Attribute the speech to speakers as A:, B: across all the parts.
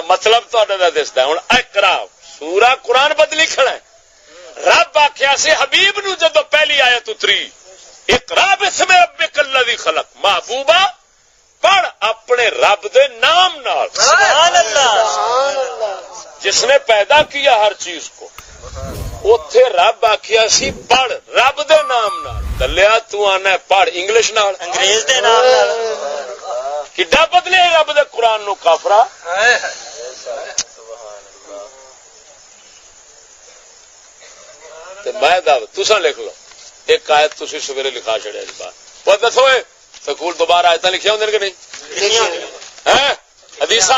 A: مطلب تہاڈا دسدا ہن اقرا سورہ قرآن بدلی کھڑا ہے. رب آخیا سی حبیب نو جدو پہلی آیت اتری اقرا بسم ربک الذی خلق محبوبہ پڑھ اپنے رب دے نام نال سبحان اللہ جس نے پیدا کیا ہر چیز کو. اوتھے رب آخیا سی پڑھ رب دے نام نال. دلیا تو آنا پڑھ انگلش نال انگریز دے نام نال کڈا بدلے رب دے قرآن نو کافرا. میں تسا لکھ لو ایک آیت تسی سویرے لکھا چڑیا جی بات وہ دسو سکول دوبارہ آیت لکھیا ہوں کہ نہیں حدیث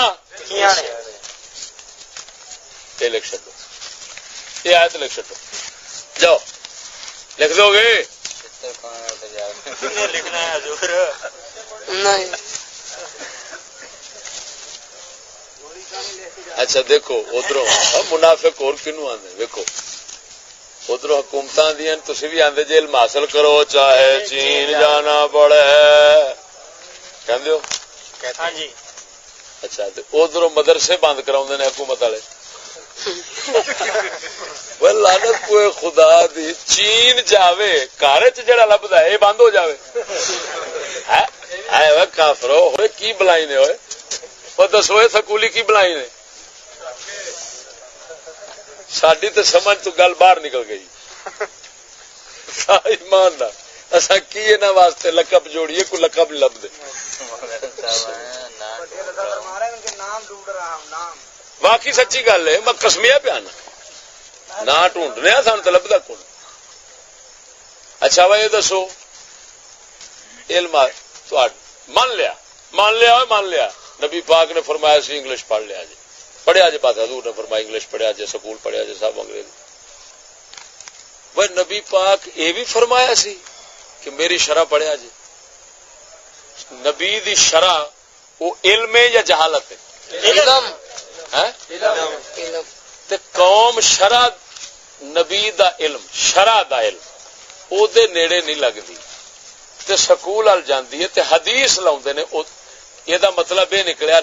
A: یہ لکھ چڈو یہ آیت لکھ چڈو جاؤ لکھ دو گے اچھا دیکھو ادھر منافق اور کنو آدھے دیکھو ادھر حکومت دیا تھی بھی آدھے جی علم حاصل کرو چاہے چین جانا پڑے کہ اچھا ادھر مدرسے بند کرا نے حکومت والے. لعنت کوئی خدا دی چین جاوے گھر چڑا لبدا ہے یہ بند ہو جاوے کافرو ہوئے کی بلائی نے ہوئے وہ دسو سکولی کی بلائی نے. ساڈی تو سمجھ تو گل باہر نکل گئی ایمان دا اساں کی انہاں واسطے لقب جوڑیے کوئی لقب نہیں لبدے. باقی سچی گل ہے میں قسمیا پیانا نہ ڈھونڈنے سان تو لبدا کون. اچھا بھائی یہ دسو علم مان لیا نبی پاک نے فرمایا سی انگلش پڑھ لیا جی پڑھیا جی بات حضور نے فرمایا انگلش پڑھیا جی سکول پڑھیا جی سب انگریزی. وہ نبی پاک یہ بھی فرمایا سی کہ میری شرح پڑھیا جی. نبی دی شرح وہ علم ہے یا جہالت ہے؟ تے قوم شرح نبی دا علم شرح دا علم او دے نیڑے نہیں لگدی تے سکول ال جاندی ہے تے حدیث لاوندے نے. یہ دا مطلب یہ نکلیا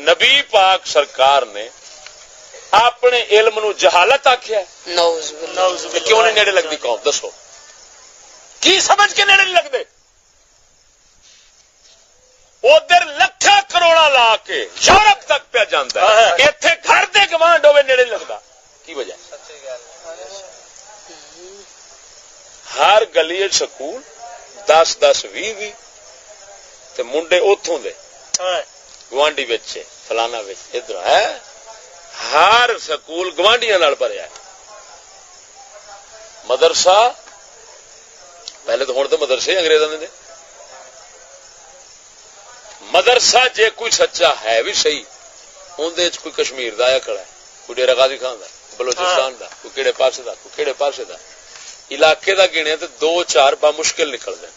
A: نبی پاک سرکار نے اپنے علم نو جہالت آخیا. کیوں نہیں نیڑے لگتی قوم دسو کی سمجھ کے نیڑے نہیں لگتے. ادھر لکھا کروڑا لا کے یورپ تک پہ جانا ہے اتنے گھر دے گوانڈ ہوئے نیڑے نہیں لگتا. کی وجہ ہر گلی سکول 10-10 20 منڈے اتوں دے گوانڈی فلانا ادھر ہے. ہر سکول گوانڈیاں بھریا. مدرسہ پہلے تو ہوں تو مدرسے انگریزوں نے. مدرسہ جے کوئی سچا ہے بھی صحیح اندر کوئی کشمیر دا آیا کھڑا ہے کوئی ڈیرا غازی خان دا بلوچستان دا کوئی کہڑے پاسے دا کوئی کہڑے پاسے دا علاقے دا گنے تو 2-4 با مشکل نکل دیں.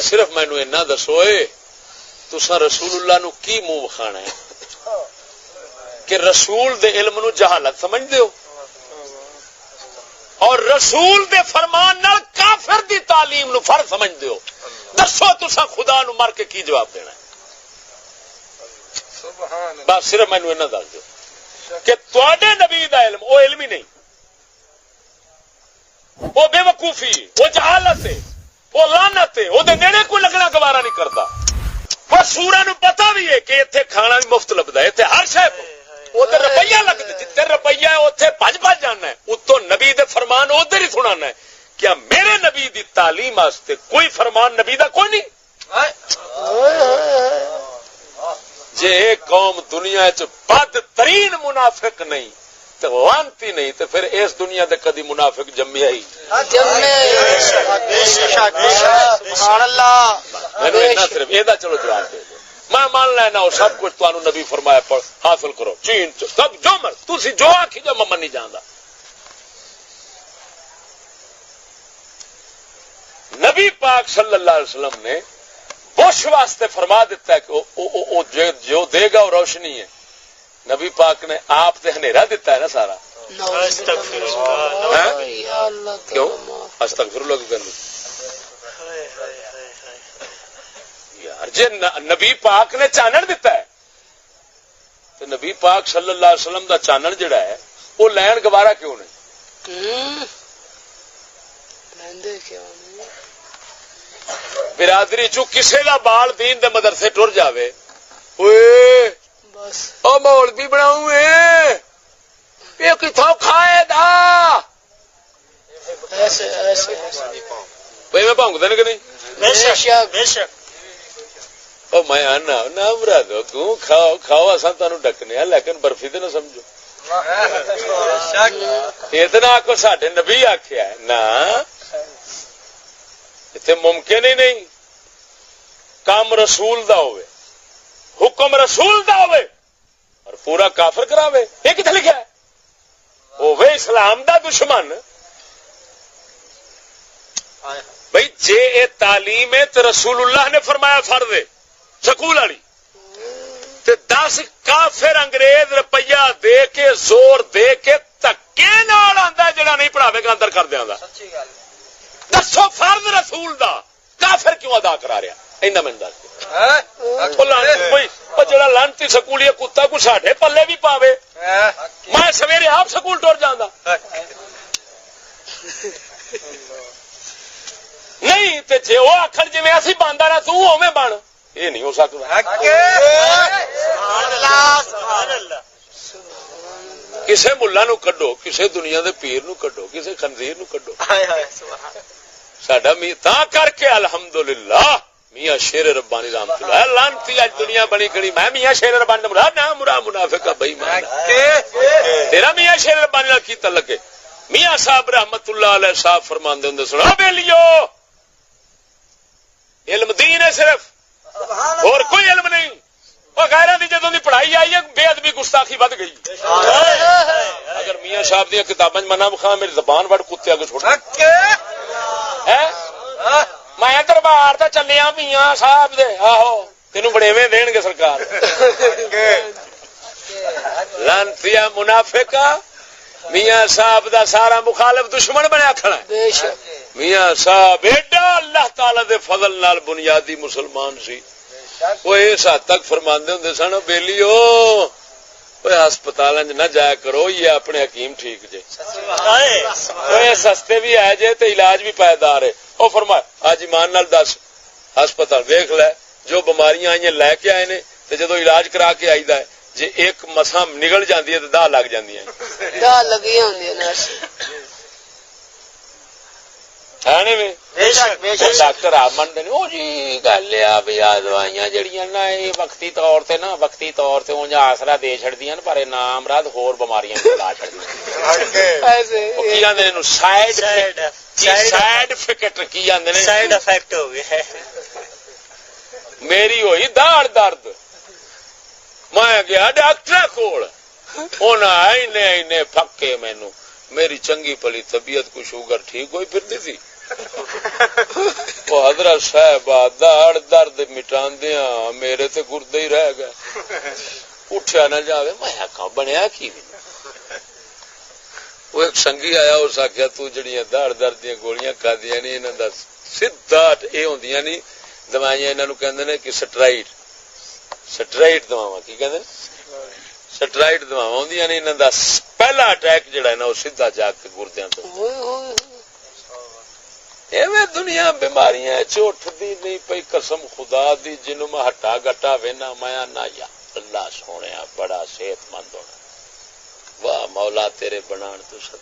A: صرف مینو اینا دسو تسا رسول اللہ نو کی منہ وکھانا ہے کہ رسول دے علم نو جہالت سمجھ دیو اور رسول دے فرمان نال کافر دی تعلیم نو فرض سمجھ دیو. دسو تسا خدا نو مر کے کی جواب دینا ہے؟ بس صرف مینو اینا دس دیو کہ تواڈے نبی دا علم وہ علم ہی نہیں وہ بے وقوفی وہ جہالت ہے وہ لعنت ہے وہ نیڑے کوئی لگنا گوارا نہیں کرتا. وہ سورا نو پتا بھی ہے کہ اتنے کھانا بھی مفت لبدا ہے اتنے ہر شاید ادھر روپیہ لگتا جتنے روپیہ ہے اتنے بج جانا ہے اتو نبی دے فرمان ادھر ہی سنانا ہے. کیا میرے نبی دی تعلیم واسطے کوئی فرمان نبی دا کوئی نہیں؟ جے قوم دنیا چ بدترین منافق نہیں تو لانتی نہیں تو پھر اس دنیا دے کدی منافق جمیا ہی صرف یہ چلو جواب دے دو. میں مان لینا وہ سب کچھ تمہوں نبی فرمایا پڑھ حاصل کرو چین سب جو مر تھی جو آخی جو میں نہیں جانا. نبی پاک صلی اللہ علیہ وسلم نے بش واسطے فرما دیتا ہے کہ جو دے گا وہ روشنی ہے. نبی پاک نے آپ تے ہنیرا دیتا ہے نا سارا. کیوں استغفر اللہ کر یار جی نبی پاک نے چانن دیتا ہے تے نبی پاک صلی اللہ علیہ وسلم دا چانن جڑا ہے وہ لین گوارا کیوں نہیں؟ برادری چو کسے دا بال دین دے مدرسے ٹر جاوے او مولوی بناؤں یہ کتوں کھائے دا بھائی میں بھونک دینے کہ نہیں؟
B: بے شک
A: او میں آنا نہ مرادو کیوں کھاؤ کھاؤ اساں تانوں ڈکنے ہیں لیکن برفی تے نہ سمجھو اتنا کو ساڈے نبی آکھیا ہے نا اتنے ممکن ہی نہیں کام رسول دا ہوئے حکم رسول دا ہوئے اور پورا کافر کراوے یہ کتنے لکھا ہے ہوئے اسلام دا دشمن بھائی جے اے تعلیم ہے تو رسول اللہ نے فرمایا فرض ہے سکول والی 10 کافر انگریز روپیہ دے کے زور دے کے دھکے نال آندا جڑا نہیں پڑھاوے گا اندر کر دیاں گا دسو فرض رسول دا کافر کیوں ادا کرا رہا اینا میں دس جڑا لانتی سکولی کتا کو ساڈے پلے بھی پاوے میں سویرے آپ سکول ٹر جانا نہیں تے جے وہ آخر جی اسی باندھا رہا تو اوویں بن یہ نہیں ہو سکتا کسے ملا نو کڈو کسے دنیا دے پیر نو کڈو کسے خنزیر نو کڈو ساڈا تا کر کے الحمدللہ میاں شیر ربانی رحمت اللہ لانتی اج دنیا بنی کھڑی میں میاں شیر ربانی مراد نہ مراد منافق بھائی مان تیرا میاں شیر ربانی نال کی تعلق ہے میاں صاحب رحمت اللہ علیہ صاحب فرماندے ہوندے سنو بیلیو علم دین ہے صرف اور کوئی علم نہیں غیروں کی جدوں کی پڑھائی آئی ہے بے ادبی گستاخی ود گئی اگر میاں صاحب دیا کتاباں منا بخا میری زبان وڑ کتے اگے چھوڑ میں دربار تے چلیا میاں صاحب دے آہو تینوں بڑےویں دین گے سرکار لانتیا منافقا میاں صاحب دا سارا مخالف دشمن بنیا کھڑا ہے میاں صاحب ایڈا اللہ تعالی دے فضل نال بنیادی مسلمان سی وہ اس حد تک فرماندے ہوندے سن بیلیو ہسپتال نہ جایا کرو یہ اپنے حکیم ٹھیک جے سستے بھی آئے جے تے علاج بھی پائیدار ہے وہ فرمایا آج ایمان نال دس ہسپتال ویکھ لے جو بیماریاں آئی لے کے آئے نے تے جدو علاج کرا کے آئی دا ہے جے ایک مسا نگل جاندی ہے تے 10 لگ جاندی ہیں
B: 10 لگی ہوندی ہے
A: ڈاکٹر آپ منتے او جی گل آ بھی آ دوائیاں جڑیاں نا یہ وقتی طور تے اونج آسرا دے چھڑدیاں پر نام رات ہور بیماریاں لا چھڑدیاں کی آندے نے سائیڈ افیکٹ کی آندے نے
B: سائیڈ افیکٹ ہو گیا
A: میری ہوئی داڑ درد میں گیا ڈاکٹر کول انہیں پکے مینو میری چنگی پلی طبیعت کو شوگر ٹھیک ہوئی پھرتی تھی وہ حضرت صاحب داڑ درد مٹاندیا میرے تے گردے ہی رہ گئے اٹھیا نہ جاوے میں آخا بنیا کی وہ ایک سنگی آیا اس آخیا تو جڑیاں داڑ درد دیا گولیاں کھادیاں نہیں انہاں دا سیدھا یہ ہوندیاں نہیں دوائیاں انہاں نوں کہندے نے کہ سٹرائڈ دواواں کی کہندے سٹرائڈ دواواں ہوندیاں نے انہاں دا پہلا اٹیک جڑا ہے نا وہ سیدھا جا کے گردیاں تے ایویں دنیا بیماریاں چوٹ دی نہیں پئی قسم خدا دی جنوں میں ہٹا گٹا وینا میں نہ یا اللہ سونیا بڑا صحت مند ہونا واہ مولا تیرے بنان تو سب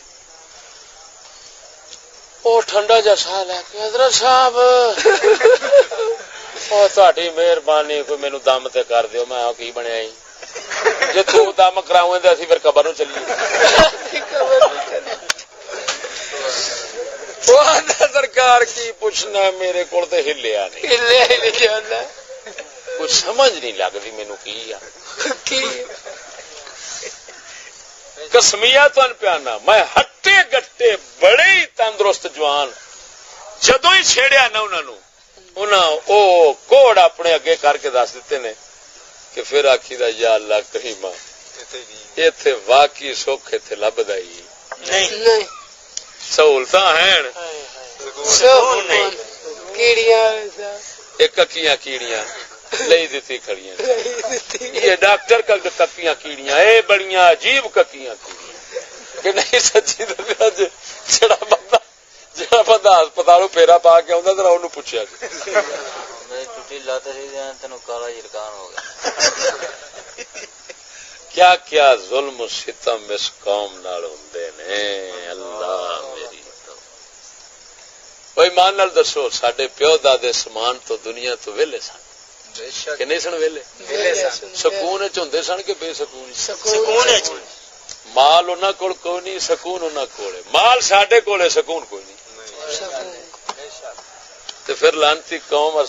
A: او ٹھنڈا جا سا لے کے حضرت صاحب او تہاڈی مہربانی کوئی مینوں دم تے کر دیو میں کی بنیا ہی جے تو دم کراویں تے اسی پھر قبر نوں چلیے سرکار کی پوچھنا میرے کو ہلیا نہیں کچھ سمجھ نہیں لگتی مینو کی کسمیا تن پیانا میں ہٹے گٹے بڑے ہی تندرست جوان جدو ہی چھیڑیا نا انہوں کوڑ اپنے اگے کر کے دس دیتے نے کہ پھر آخی دا یا اللہ کریما ایتھے واقعی سکھ ایتھے لبدا ہی نہیں سہولت ہیں ایک کیڑیاں لئی دیتی کھڑیاں ہے ڈاکٹر کا ککیاں کیڑیاں اے بڑیاں عجیب ککیاں کیڑیاں کہ نہیں سچی دسیا جڑا بندہ ہسپتالوں پھیرا پا کے آਉਂਦਾ ذرا انہوں پوچھیا جی
B: ٹوٹی لت سی تینوں کالا یرکان ہو گیا
A: کیا کیا ظلم و ستم اس قوم نال ہوندے نے اللہ میری کوئی مان نال دسو ساڈے پیو دادے سمان تو دنیا تو ویلے سن کہ نہیں سن ویلے سکون وچ ہوندے سن کہ بے سکون
B: سکون
A: مال انہاں کول کوئی نہیں سکون انہاں کول مال ساڈے کول ہے سکون کوئی نہیں تے پھر لعنتی قوم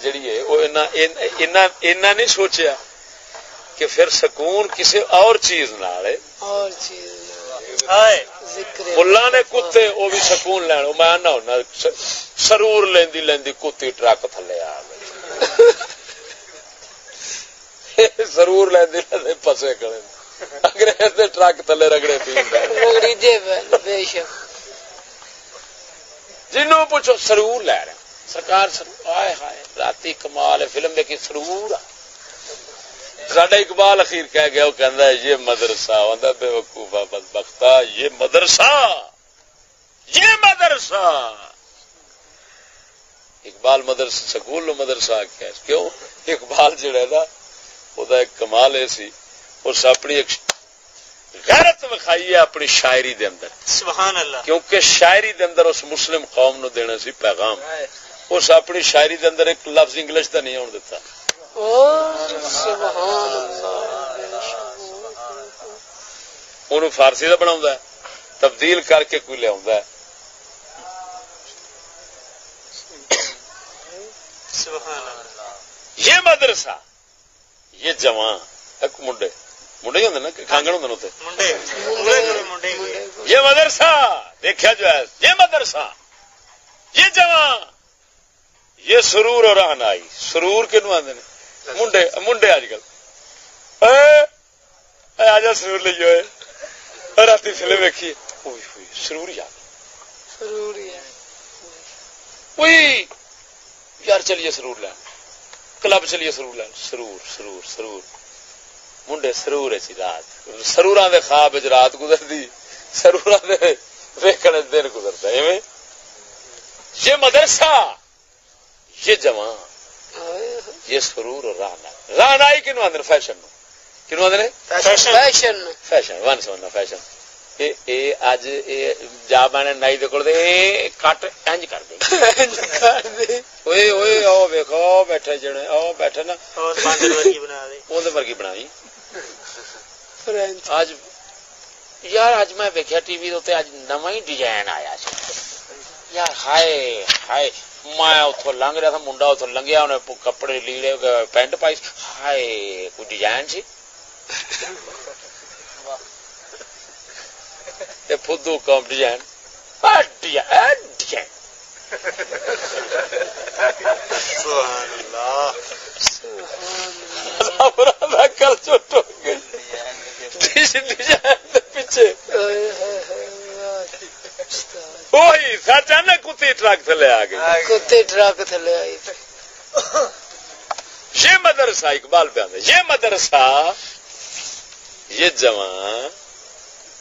A: جڑی ہے وہ اینا نہیں سوچیا کہ پھر سکون کسی اور چیز نال ہے ملا نے کتے وہ بھی سکون لین میں آنا ہونا سرور لیندی لیندی کتی ٹرک تھلے آ گئی سرور لیندی لیندی پسے کرے انگریز دے ٹرک تھلے رگڑے پی
B: بے شک
A: جنوں پوچھو سرور لے رہے سرکار سرور آئے ہائے راتی کمال ہے فلم دیکھی سرور ساڈا اقبال اخیر کہہ گیا وہ کہندا ہے یہ مدرسہ ہوندا بے وقوفا بدبختا یہ مدرسہ اقبال مدرسہ سکول نو مدرسہ آکھیا کیوں اقبال جڑا ہے نا او دا ایک کمال ہے سی اس اپنی ایک غیرت وکھائی ہے اپنی شاعری دے اندر
B: سبحان اللہ
A: کیونکہ شاعری دے اندر اس مسلم قوم نو دینا سی پیغام اس اپنی شاعری دے اندر ایک لفظ انگلش دا نہیں آن دیتا
B: سبحان اللہ
A: انہوں فارسی دا بناوندا ہے تبدیل کر کے کوئی لے آوندا ہے
B: سبحان اللہ
A: یہ مدرسہ یہ جوان ایک منڈے ہی ہوندے نا کہ کانگڑ ہوندے اوتے
B: منڈے
A: یہ مدرسہ دیکھا جو ہے یہ مدرسہ یہ جوان یہ سرور اور رہنائی سرور کنوں آندے نے منڈے اج کل آجا سرور لے جو رات فلم ویکھی سرور یاد یار چلیے سرور لین کلب چلیے سرور لین سرور منڈے سرور چی رات سروراں دے خواب وچ رات گزردی سروراں دے ویکھن دن گزردا ایویں یہ مدرسہ یہ جوان یہ سرور اور رہنائی کنوں آندے فیشن نو کنوں آندے فیشن ون سونا فیشن اے اج اے جا بانے نائی دے کول اے کٹ انج کر دے اوئے اوئے او ویکھو بیٹھے جنے او بیٹھے نا
B: اور باندر ورگی بنا دے
A: اون دے ورگی بنائی آج یار اج میں ویکھیا ٹی وی تے اج نواں ہی ڈیزائن آیا سی یار ہائے ہائے میں اتوں لنگ رہا تھا منڈا اتوں لنگیا انہیں کپڑے لیڑے پینٹ پائی ہائے کوئی ڈیزائن سی فدو کم ڈیزائن کل چوٹ ہو گئی پیچھے وہی سچ ہے نا کتے ٹرک تھلے آ گئے
B: کتے ٹرک تھلے آئی
A: یہ مدرسہ اقبال پہ آدھے یہ مدرسہ یہ جوان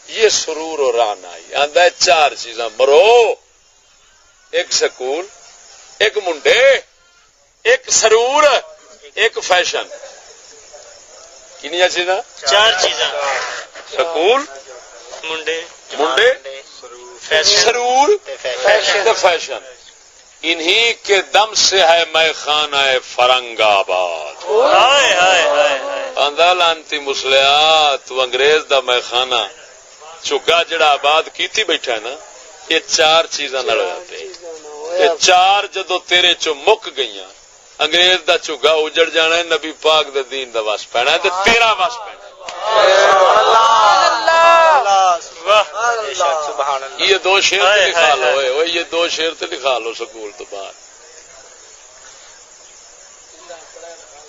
A: یہ سرور اور رہنائی آندا ہے چار چیزاں مرو ایک سکول ایک منڈے ایک سرور ایک فیشن کنیا چیزاں
B: چار چیزاں
A: سکول
B: منڈے
A: سرور فیشن انہی کے دم سے ہے میں خانہ فرنگ آباد آندا لانتی مسلیا تو انگریز دا میں خانہ چگا جڑا آباد کیتی بیٹھا ہے نا یہ چار چیزاں نال ہوتے یہ چار جدو تیرے چو مک گئیاں انگریز دا چگا اجڑ جانا ہے نبی پاک دا دین دا وس پینا ہے تے تیرا وس پینا یہ دو شیر تے لکھا لو یہ دو شیر تے لکھا لو سکول تو باہر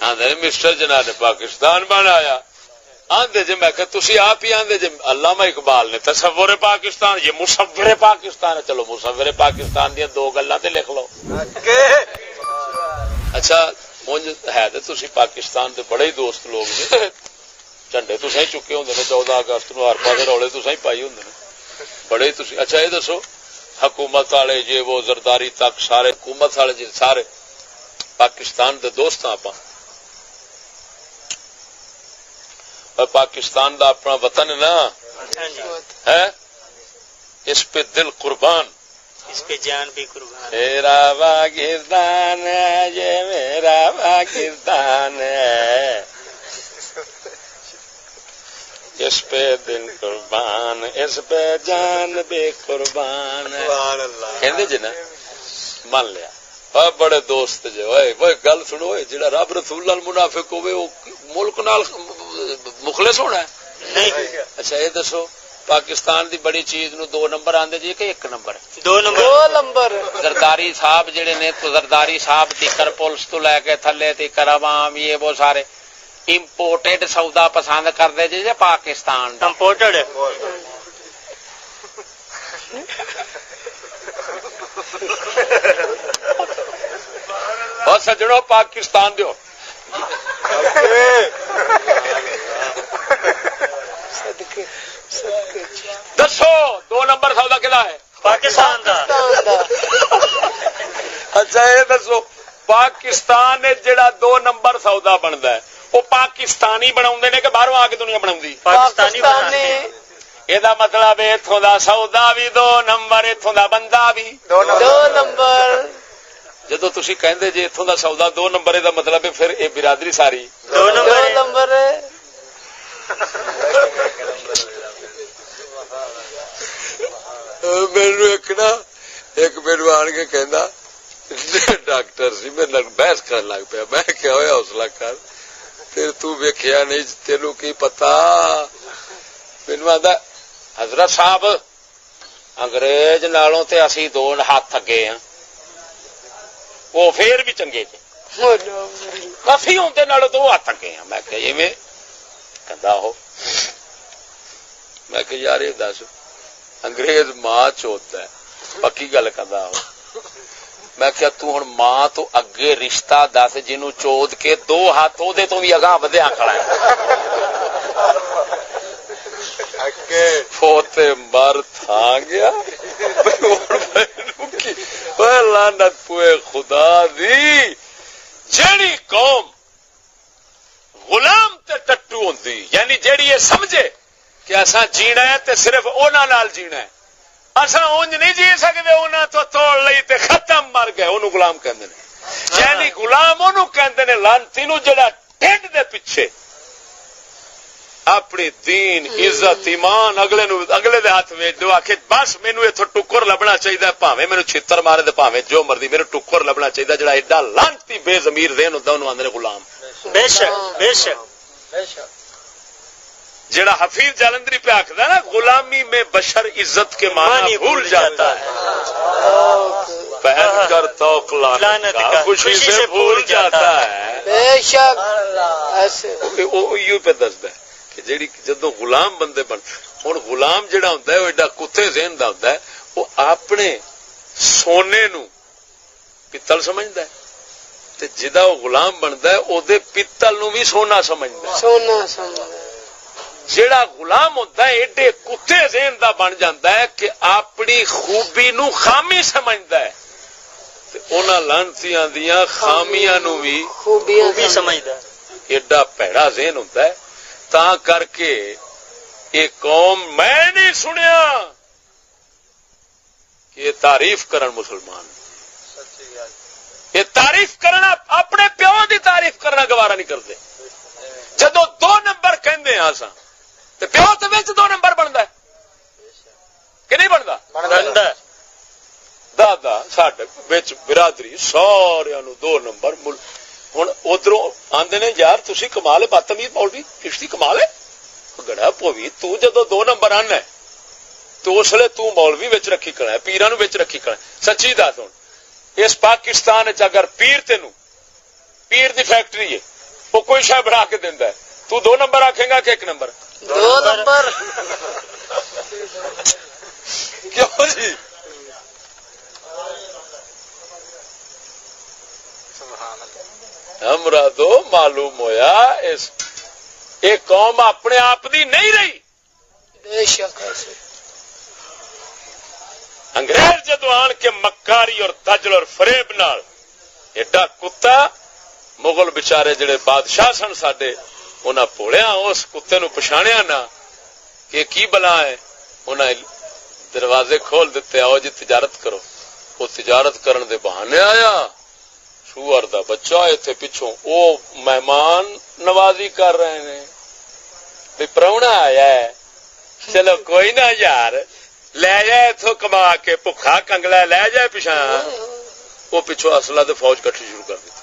A: آندے مسٹر جناب نے پاکستان بنایا آندے جی میں کہ تسی آپ ہی آندے جی علامہ اقبال نے تصور پاکستان یہ مصور پاکستان ہے چلو مصور پاکستان دیا دو گلاں تے لکھ لو اچھا مجھ ہے تے تسی پاکستان دے بڑے ہی دوست لوگ نے ڈنڈے تو سہی چکے ہوندے نے 14 اگست نو ہر پاسے رولے تو سہی پائی ہوندے نے بڑے تسی. اچھا یہ دسو حکومت والے یہ وہ زرداری تک سارے حکومت والے جی سارے پاکستان دے دوست ہاں اپاں پاکستان دا اپنا وطن ہے نا ہے اس پہ دل قربان
C: اس پہ جان بھی قربان.
A: میرا پاکستان ہے یہ میرا پاکستان ہے اس پہ دل قربان اس پہ جان بھی قربان کہندے جی نا مان لیا. بڑے دوست جو وہ گل سنو جڑا رب رسول نال منافق ہوئے وہ ملک نال مخلص ہونا ہے. اچھا یہ دسو پاکستان دی بڑی چیز نو 2 نمبر آندے جی کہ 1 نمبر
C: 2 نمبر
A: زرداری صاحب جڑے نے تو زرداری صاحب تیکر پولیس تو لے کے تھلے تیکر عوام یہ وہ سارے امپورٹڈ سودا پسند کرتے جی پاکستان
C: امپورٹڈ
A: اور سجڑوں پاکستان دیو دسو 2 نمبر سودا کدا ہے
C: پاکستان دا.
A: اچھا یہ دسو پاکستان جڑا 2 نمبر سودا بنتا ہے وہ پاکستانی بنا کہ باہروں آ کے دنیا بنا
C: پاکستانی
A: یہ مطلب اتوں کا سودا بھی 2 نمبر اتوں کا بندہ بھی
C: 2 نمبر.
A: جدو تھی کہندے جی اتوں کا سودا 2 نمبر یہ مطلب ہے پھر یہ برادری ساری
C: 2 نمبر.
A: میرے ایک میرے آن کے کہندا ڈاکٹر سی میرے نال بحث کرن لگ پیا. میں کیا ہویا حوصلہ کر پھر تو ویکھیا نہیں تینوں کی پتا. مینوں آندا حضرت صاحب انگریز نالوں تے اسی 2 ہاتھ اگے ہاں وہ پھر بھی چنگے جی کافی ہوندے نالوں 2 ہاتھ اگے ہاں. میں کہ ایویں کہندا ہو میں کہ یار یہ دس انگریز ماں چوتا ہے پکی گل کہندا ہو. میں کیا تو ہن ماں تو اگے رشتہ دس جنوں چود کے 2 ہاتھ اودے تو بھی اگاں ودیا کھڑا ہے پوتے مر تھا گیا لعنت پوئے خدا دی. جیڑی قوم غلام تے ٹٹو ہوندی یعنی جیڑی یہ سمجھے کہ اساں جینا ہے تے صرف انہاں نال جینا ہے اساں اونج نہیں جی سکدے انہاں تو توڑ لئی تے ختم مر گئے اونوں غلام کہندے نے. یعنی غلام اونوں کہندے نے لعنتی نوں جڑا ٹھڈ دے پیچھے اپنی دین عزت ایمان اگلے دے ہاتھ وچ دو آکھے بس مینوں ایتھوں ٹکر لبنا چاہیے بھاویں مینوں چھتر مارے تے بھاویں جو مرضی میرے ٹکر لبنا چاہیے. جڑا ایڈا لعنتی بے ضمیر ذہن ہوندا اونوں آندے نے غلام.
C: بے شک
A: جڑا حفیظ جالندری پہ آکھدا نا غلامی میں بشر عزت کے معنی بھول جاتا ہے پہن کر توق لعنت کا خوشی سے بھول جاتا ہے.
C: بے شک
A: ایو پہ دسدا ہے کہ جیڑی جدوں غلام بندے بن ہن غلام جڑا ہوندا ہے او ایڈا کتے ذہن دا ہوندا ہے وہ اپنے سونے نو پتل سمجھدا ہے تے جدا وہ غلام بندا ہے او دے پتل نو بھی سونا سمجھدا ہے. جیڑا غلام ہوتا ہے ایڈے کتے ذہن دا بن جاتا ہے کہ اپنی خوبی نو خامی سمجھدا ہے تے انہاں لعنتیاں دیاں خامیاں نو بھی
C: خوبی سمجھدا ہے.
A: ایڈا پیڑا ذہن ہوتا ہے. تا کر کے یہ قوم میں نہیں سنیا کہ یہ تعریف کرن مسلمان یہ تعریف کرنا اپنے پیو دی تعریف کرنا گوارا نہیں کرتے. جدو 2 نمبر کہندے ہاں سا تے پیو تے وچ 2 نمبر بندا ہے کہ نہیں بندا
C: بندا
A: دادا ساڈے وچ برادری سارے نو 2 نمبر ہن ادھروں آندے نے یار تسی کمال ہے بدتمیز مولوی کشتی کمال ہے گڑا پوی تو جدو 2 نمبر آنا ہے تو اس لیے تو مولوی وچ رکھی کھڑا ہے پیراں نو وچ رکھی کھڑا ہے. سچی دس ہن اس پاکستان وچ اگر پیر تینوں پیر دی فیکٹری ہے وہ کوئی شے بنا کے دیندا ہے تو 2 نمبر آکھے گا کہ 1 نمبر
C: 2 نمبر
A: کیوں جی ہمرا تو معلوم ہویا اس یہ قوم اپنے آپ دی نہیں رہی.
D: بے شک ایسے
A: انگریز جدو آن کے مکاری اور تجل اور فریب نال ایڈا کتا مغل بچارے جڑے بادشاہ سن ساڈے انہاں پوڑیا اس کتے نو پچھاڑیا نہ کہ کی بلا ہے. انہاں دروازے کھول دیتے آؤ جی تجارت کرو. وہ تجارت کرن دے بہانے آیا سور دا بچہ ایتھے پچھوں او مہمان نوازی کر رہے ہیں بھی پراہنا آیا ہے چلو کوئی نہ یار لے جائے اتوں کما کے بھکھا کنگلا لے جائے پچھا. وہ پچھو اصلہ دے فوج کٹھی شروع کر دیتی.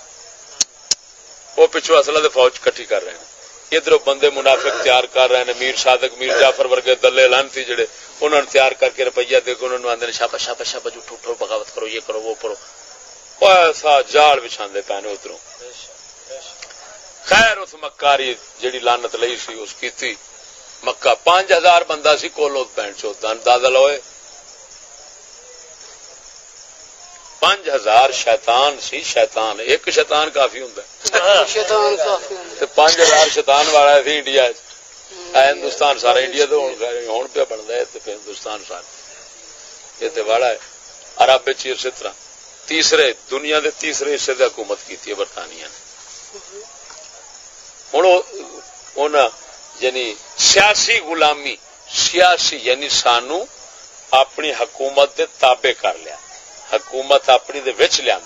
A: وہ پچھو اصلہ دے فوج کٹھی کر رہے ہیں. ادھر بندے منافق تیار کر رہے ہیں. میر صادق میر جعفر ورگے دلے لانتی جڑے انہوں نے تیار کر کے روپیہ دے کے انہوں نے آدھے شاباش شاباش شاباش اٹھو اٹھو بغاوت کرو یہ کرو وہ کرو. ایسا جال بچھاندے پینے ادھروں. خیر اس مکاری جڑی لانت لئی سی اس کی تھی مکہ 5000 بندہ سی کولو پینٹ چوتا اندازہ لوئے 5000 شیطان سی. شیطان ایک شیطان کافی ہوں
D: شیطان کافی
A: 5000 شیطان والا سی انڈیا ہندوستان سارا انڈیا تو ہوں پہ بنتا ہے ہندوستان سارا یہ تو واڑا ہے. عرب اسی طرح تیسرے دنیا کے تیسرے حصے کی حکومت کی برطانیہ نے. ہوں یعنی سیاسی غلامی سیاسی یعنی سانو اپنی حکومت دے تابع کر لیا. حکومت اپنی دے وچ لیا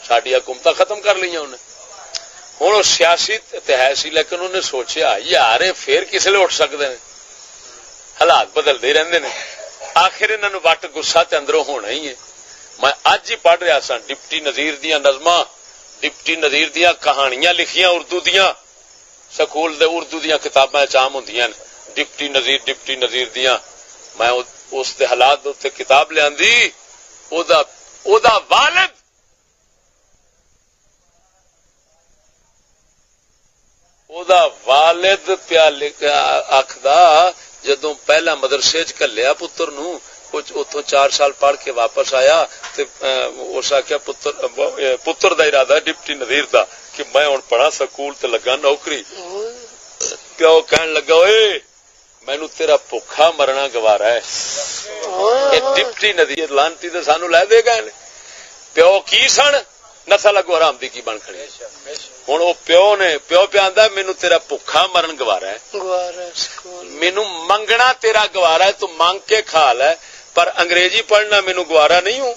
A: ساری حکومت ختم کر لیا انہیں. ہوں سیاسی ہے سی لیکن انہیں سوچیا یار پھر کس لیے اٹھ سکتے ہیں حالات بدلتے ہی رہتے ہیں. آخر انہوں وٹ گسا تے اندروں ہونا ہی ہے. میں اج ہی پڑھ رہا سا ڈپٹی نظیر دیا نظماں ڈپٹی نظیر دیا کہانیاں لکھیاں اردو دیا سکول دے اردو دیا کتاباں عام ہوں ڈپٹی نظیر دیا. میں اس دے حالات اتنے کتاب لیا والد پیا آخدا جدو پہلا مدرسے چلیا پتر نو اتوں 4 سال پڑھ کے واپس آیا اس آخیا پتر دا ارادہ ڈپٹی نظیر دا کہ میں ہوں پڑھا سکول تے لگا نوکری. پیو کہن لگا اوئے مینو تیرا بھوکھا مرنا گوارا ہے. ڈپٹی نظیر لانتی تے سانو لے دے گئے. پیو کی سن نسل اگو حرام دی کی بن کھڑی. ہوں وہ پیو پہ آندا مینو تیرا بھوکھا مرن گوارا ہے مینو منگنا تیرا گوارا ہے تو مانگ کے کھا لے پر انگریزی پڑھنا مینو گوارا نہیں ہوں.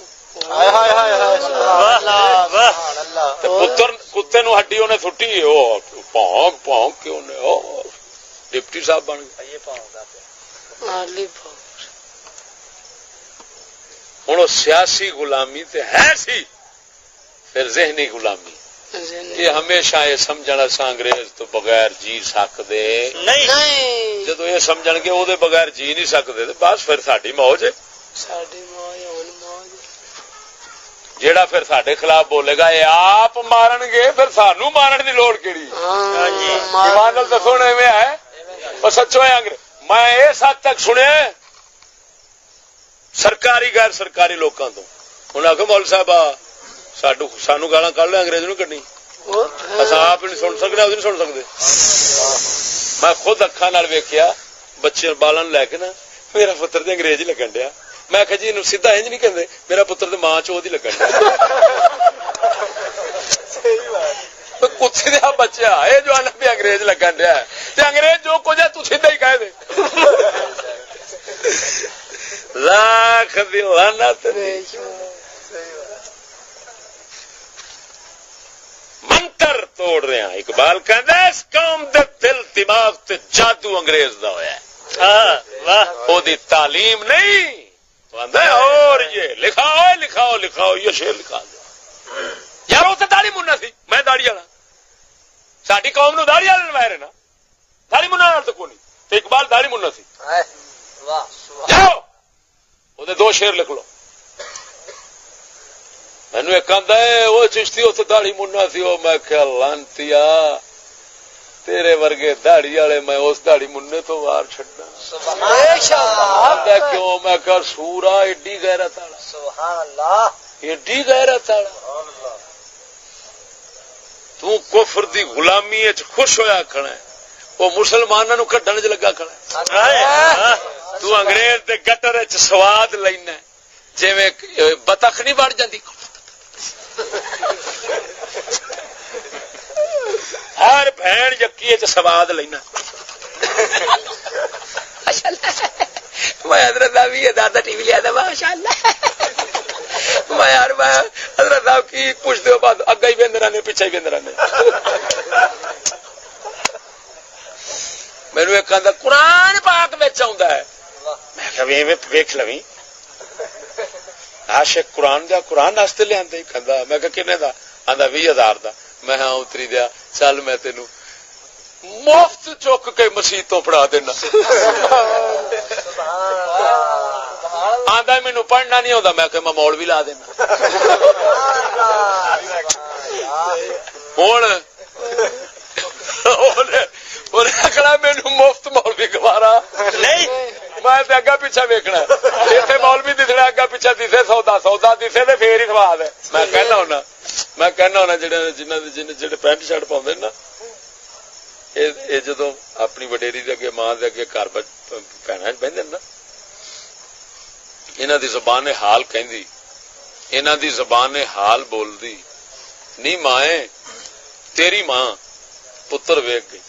A: پتر کتے نو ہڈی انہیں سٹی پونک پونک کے انہیں ڈپٹی صاحب بن گئے. ہوں سیاسی غلامی تے ہے سی پھر ذہنی غلامی. یہ ہمیشہ یہ سمجھنا سا انگریز تو بغیر جی سکتے نہیں. جدو یہ سمجھ گے وہ بغیر جی نہیں سکتے بس پھر ساری موج ہے. جیڑا پھر سڈے خلاف بولے گا یہ آپ مارن گے پھر سانو مارن کی لوڑ کیڑی. دسو ایویں ہے اور سچو ہے انگریز. میں اس حد تک سنیا سرکاری غیر سرکاری لوگوں تو انہیں آخو مول صاحب سانو گالاں کڈ لے انگریز نو کڈنی اصا آپ نہیں سن سکتے وہ نہیں سن سکتے. میں خود اکھاں نال ویکھیا بچے بالن لے کے نا میرا پتر تے انگریز ہی لگن ڈیا. میں آخیا جی سیدھا انج نہیں کہندے میرا پتر تے ماں چوہد ہی لگن ڈیا. کتے دیا بچہ یہ جو آنا بھی انگریز لگن ڈیا تے انگریز جو کچھ ہے تو سیدھا ہی کہہ دے. لاکھ دی لعنت. منتر توڑ رہے ہیں. اقبال کہندا اس قوم دے دل دماغ تے جادو انگریز دا ہویا ہے او دی تعلیم نہیں. اور یہ لکھاؤ یہ شعر لکھا دو یار. وہ تو داڑھی منا سی میں داڑھی والا ساری قوم نو داڑھی والے لوائے رہے نا داڑھی منا تو کوئی نہیں. تو اقبال داڑھی منا سی. جاؤ وہ 2 شعر لکھ لو. مینو ایک آدھا ہے وہ چشتی اتنے داڑھی منا سی. وہ میں کیا لانتی تیرے ورگے داڑھی والے میں اس داڑھی مننے تو وار چڈنا. کیوں میں کہ سورا ایڈی غیرت والا ایڈی غیرت والا تو کفر دی غلامی خوش ہویا کھڑا ہے. وہ مسلمانوں کڈن چ لگا کھڑا تو انگریز دے گٹر چ سواد لینا جی بطخ نہیں بڑھ جاتی ہر بہن یقی چ سواد لینا میں حضرت صاحب بھی دادا ٹی وی لیا تھا ماشاء اللہ میں یار میں حضرت صاحب کی پوچھتے ہو بات اگا ہی بندر نے پیچھے ہی بندر نے میرے ایک آدھا قرآن پاک بچ ہے میں ویخ لوی عاشق قرآن دیا قرآن واسطے لیا میں کنے دا آدھا 20,000 دا میں ہاں اتری دیا چل میں تینوں مفت چک کے مسیتوں پڑھا دینا آدھا مینو پڑھنا نہیں ہوتا میں کہ میں مولوی لا دینا ہوں آخنا مینو مفت مولوی گوارا نہیں میں اگا پیچھا ویکنا اتنے مولوی دسنا اگا پیچھا دسے سودا سودا دسے تو پھر ہی سواد ہے میں کہنا ہونا جہاں پینٹ شرٹ پاؤں نا یہ جدو اپنی وڈیری دے اگے ماں دے اگے گھر بہن بہتے نا انہاں دی زبان حال کہندی انہاں دی زبان حال بولدی نہیں مائیں تیری ماں پتر ویکھ گئی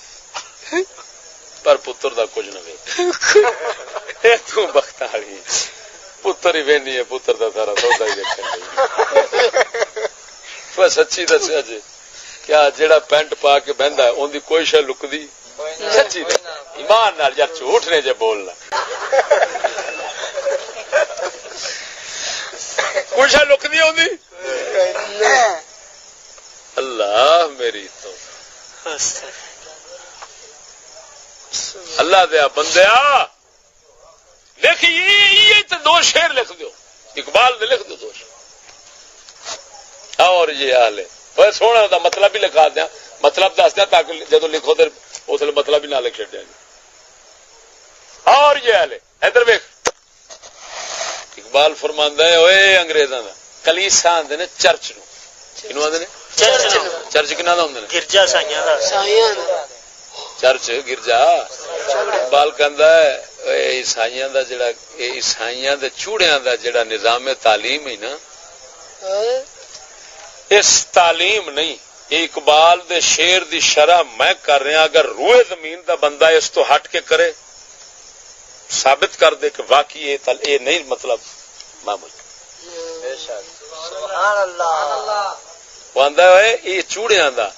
A: پر پتر دا کچھ نہ ویکھ تو بخت والی پتر ہی وینی ہے پتر دا سارا سودا ہی ویکھن دی سچی دسیا جی کیا جیڑا پینٹ پا کے بہندا ہے اون دی کوئی شے لکدی سچی ایمان نال یار جھوٹ نے جے بولنا کوئی شے لکدی ہوندی اللہ میری تو اللہ دیا بندیا لکھی یہ تو 2 شعر لکھ دو اقبال نے لکھ دو 2 شعر اور یہ حال ہے بڑے سونا دا مطلب بھی لکھا دیا مطلب دس دیا تاکہ جدو لکھو تو اس لیے مطلب بھی نہ لکھ چڑیا اور یہ حال ہے ادھر ویکھ اقبال فرماندا ہے اوے انگریزاں دا کلیسا آندے نے چرچ نو کینو آندے نے چرچ کنا دا ہوندے نے
C: گرجا سائیاں دا
A: چرچ گرجا اقبال کہندا ہے عیسائیاں دا جڑا عیسائیاں دے چوڑیاں دا جڑا نظام تعلیم ہے نا اس تعلیم نہیں یہ اقبال دے شعر دی شرح میں کر رہا اگر روئے زمین دا بندہ اس تو ہٹ کے کرے ثابت کر دے کہ واقعی یہ نہیں مطلب معمول وہ آندا ہے یہ چوڑیاں دا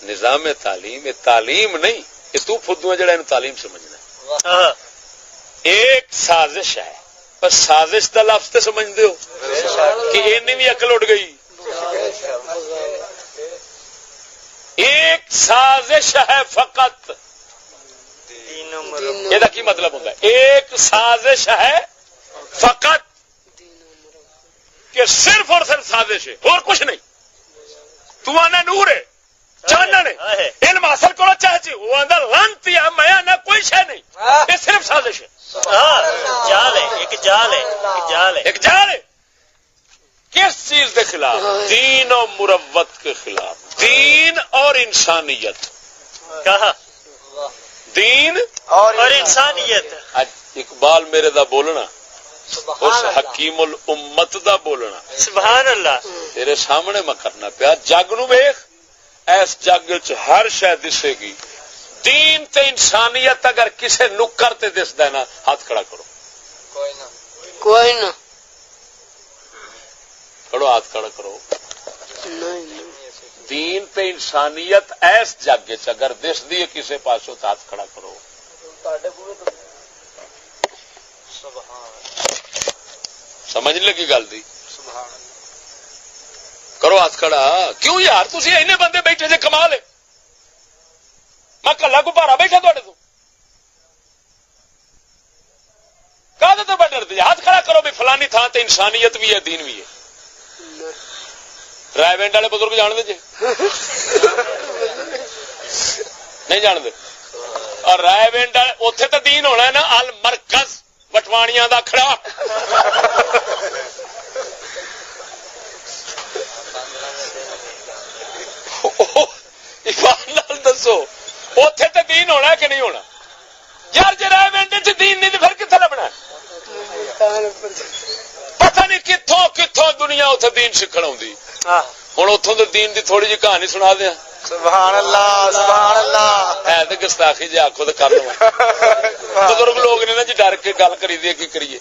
A: نظام تعلیم یہ تعلیم نہیں یہ تو فدو جڑا ان تعلیم سمجھنا ایک سازش ہے پر سازش دا لفظ تے سمجھدے ہو کہ اینی بھی عقل اڑ گئی ایک سازش ہے فقط یہ کی مطلب ہوتا ہے ایک سازش ہے فقط کہ صرف اور صرف سازش ہے اور کچھ نہیں تو آنا نور ہے جاننا نہیں علم حاصل کرو چاہیے وہ اندر لانتی ہے میں نہ کوئی شے نہیں یہ صرف سازش ہے
C: جال ہے ایک جال ہے ایک جال ہے
A: ایک جال ہے کس چیز کے خلاف دین و مروت کے خلاف دین اور انسانیت
C: کہا
A: دین
C: اور انسانیت
A: اقبال میرے دا بولنا اس حکیم الامت دا بولنا
C: سبحان اللہ
A: تیرے سامنے میں کرنا پیا جگ نو ویکھ ایس جگ چ ہر شے دسے گی دین تے انسانیت اگر کسے نکر تے دسدا ہے نا ہاتھ کھڑا کرو
D: کوئی نہ
A: کرو ہاتھ کھڑا کرو دین تے انسانیت ایس جگ چ اگر دس دی کسے پاسوں تو ہاتھ کھڑا کرو سمجھ لگی گل دی کرو ہاتھ کھڑا کیوں یار تسی اینے بندے بیٹھے جے کمال ہے میں کلا گبارا بیٹھا تھوڑے تو کہتے تو بڑے ڈرتے ہاتھ کھڑا کرو بھی فلانی تھان تے انسانیت بھی ہے دین بھی ہے رائے وینڈ والے بزرگ جان دے جی نہیں جان دے اور رائے وینڈ اوتھے تو دین ہونا ہے نا المرکز بٹوانیاں دا کھڑا ایمان نال دسو اوتھے تے دین ہونا کہ نہیں ہونا یار؟ جے رائے ونڈ چ دین نہیں تے پھر کتھے لبنا؟ پتہ نہیں کتھوں کتھوں دنیا اتنے دین سیکھن آؤندی. ہوں اتوں کے دین دی تھوڑی جی کہانی سنا دیا.
C: سبحان اللہ سبحان اللہ.
A: ہے تو گستاخی جی آخو تو کر لو. بزرگ لوگ نے نا جی ڈر کے گل کری دی کی کریے